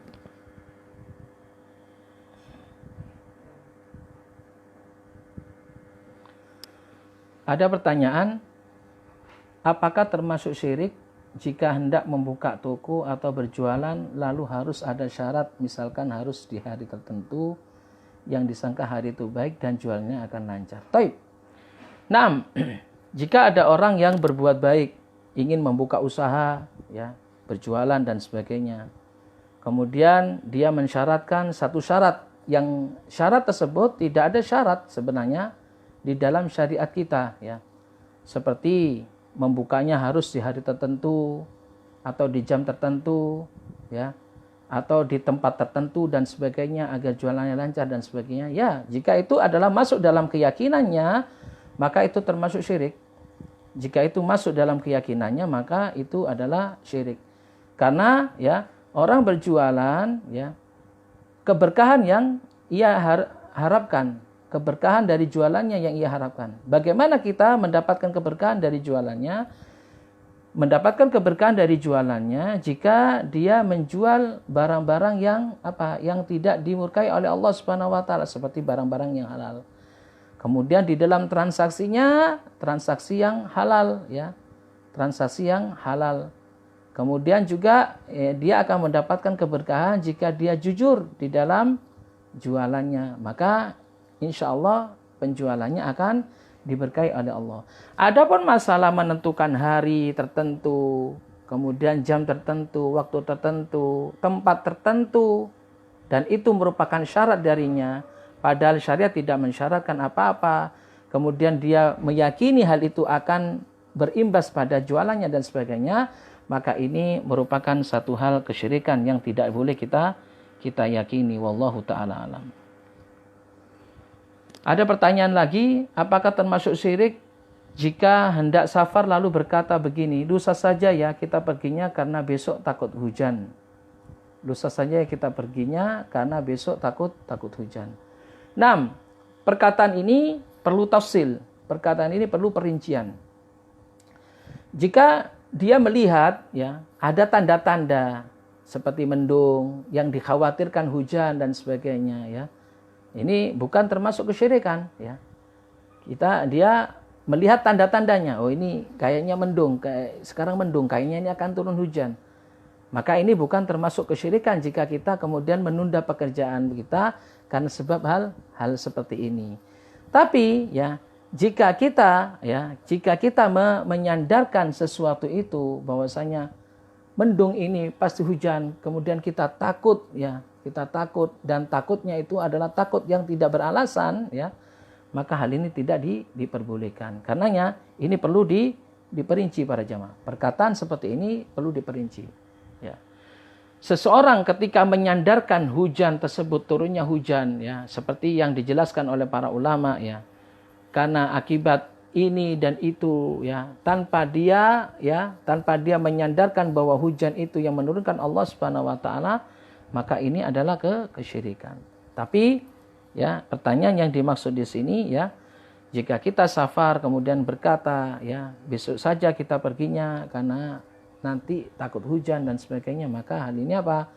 Ada pertanyaan, apakah termasuk syirik jika hendak membuka toko atau berjualan lalu harus ada syarat, misalkan harus di hari tertentu yang disangka hari itu baik dan jualnya akan lancar. Taib. Nah, jika ada orang yang berbuat baik, ingin membuka usaha, ya, berjualan dan sebagainya. Kemudian dia mensyaratkan satu syarat, yang syarat tersebut tidak ada syarat sebenarnya di dalam syariat kita, ya. Seperti membukanya harus di hari tertentu atau di jam tertentu, ya, atau di tempat tertentu dan sebagainya agar jualannya lancar dan sebagainya. Ya, jika itu adalah masuk dalam keyakinannya, maka itu termasuk syirik. Jika itu masuk dalam keyakinannya, maka itu adalah syirik. Karena ya, orang berjualan, ya, keberkahan yang ia harapkan, keberkahan dari jualannya yang ia harapkan. Bagaimana kita mendapatkan keberkahan dari jualannya? Mendapatkan keberkahan dari jualannya jika dia menjual barang-barang yang yang tidak dimurkai oleh Allah Subhanahu wa taala, seperti barang-barang yang halal. Kemudian di dalam transaksinya transaksi yang halal, ya. Transaksi yang halal. Kemudian juga dia akan mendapatkan keberkahan jika dia jujur di dalam jualannya. Maka insya Allah penjualannya akan diberkahi oleh Allah. Adapun masalah menentukan hari tertentu, kemudian jam tertentu, waktu tertentu, tempat tertentu, dan itu merupakan syarat darinya, padahal syariat tidak mensyaratkan apa-apa, kemudian dia meyakini hal itu akan berimbas pada jualannya dan sebagainya, maka ini merupakan satu hal kesyirikan yang tidak boleh kita yakini. Wallahu ta'ala alam. Ada pertanyaan lagi, apakah termasuk syirik jika hendak safar lalu berkata begini, lusa saja ya kita perginya karena besok takut hujan. Lusa saja ya kita perginya karena besok takut hujan. 6. Perkataan ini perlu tafsil. Perkataan ini perlu perincian. Jika dia melihat ya ada tanda-tanda seperti mendung yang dikhawatirkan hujan dan sebagainya ya. Ini bukan termasuk kesyirikan ya. Dia melihat tanda-tandanya, oh ini kayaknya mendung, sekarang mendung, kayaknya ini akan turun hujan. Maka ini bukan termasuk kesyirikan jika kita kemudian menunda pekerjaan kita karena sebab hal seperti ini. Tapi ya, jika kita menyandarkan sesuatu itu bahwasanya mendung ini pasti hujan, kemudian kita takut dan takutnya itu adalah takut yang tidak beralasan ya. Maka hal ini tidak diperbolehkan. Karenanya ini perlu diperinci para jamaah. Perkataan seperti ini perlu diperinci. Ya. Seseorang ketika menyandarkan hujan tersebut, turunnya hujan, ya, seperti yang dijelaskan oleh para ulama, ya, karena akibat ini dan itu, ya, tanpa dia menyandarkan bahwa hujan itu yang menurunkan Allah Subhanahu Wa Taala, maka ini adalah kesyirikan. Tapi ya, pertanyaan yang dimaksud di sini ya, jika kita safar kemudian berkata ya, besok saja kita perginya karena nanti takut hujan dan sebagainya, maka hal ini apa?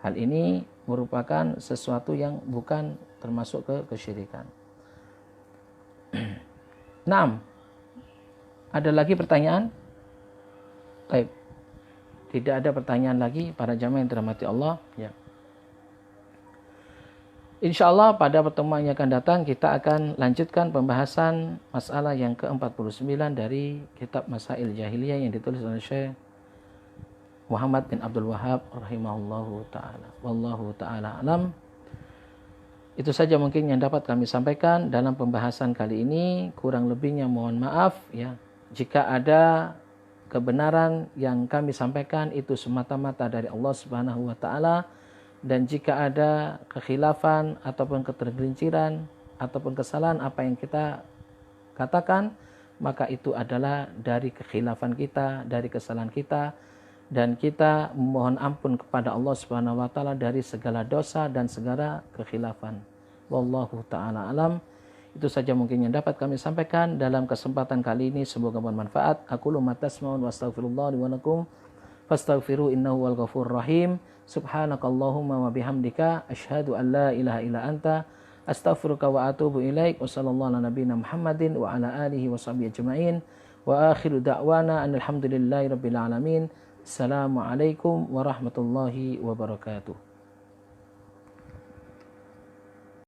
Hal ini merupakan sesuatu yang bukan termasuk kesyirikan. 6. Ada lagi pertanyaan? Baik. Tidak ada pertanyaan lagi para jamaah yang dirahmati Allah ya. Insya Allah pada pertemuan yang akan datang kita akan lanjutkan pembahasan masalah yang ke-49 dari kitab Masail Jahiliyah yang ditulis oleh Syekh Muhammad bin Abdul Wahhab rahimahullahu ta'ala. Wallahu ta'ala alam. Itu saja mungkin yang dapat kami sampaikan dalam pembahasan kali ini. Kurang lebihnya mohon maaf ya. Jika ada kebenaran yang kami sampaikan itu semata-mata dari Allah Subhanahu wa taala. Dan jika ada kekhilafan ataupun ketergelinciran ataupun kesalahan apa yang kita katakan, maka itu adalah dari kekhilafan kita, dari kesalahan kita, dan kita memohon ampun kepada Allah Subhanahu wa taala dari segala dosa dan segala kekhilafan. Wallahu taala alam. Itu saja mungkin yang dapat kami sampaikan dalam kesempatan kali ini, semoga bermanfaat. Aqulu ma tasma'un wa astaghfirullah li wa lakum fastaghfiru innahu wal ghafurur rahim. Subhanakallahumma wa bihamdika asyhadu an la ilaha illa anta astaghfiruka wa atubu ilaik. Wa sallallahu ala nabiyina Muhammadin wa ala alihi wa sahbihi ajma'in. Wa akhiru da'wana alhamdulillahi rabbil alamin. Assalamualaikum warahmatullahi wabarakatuh.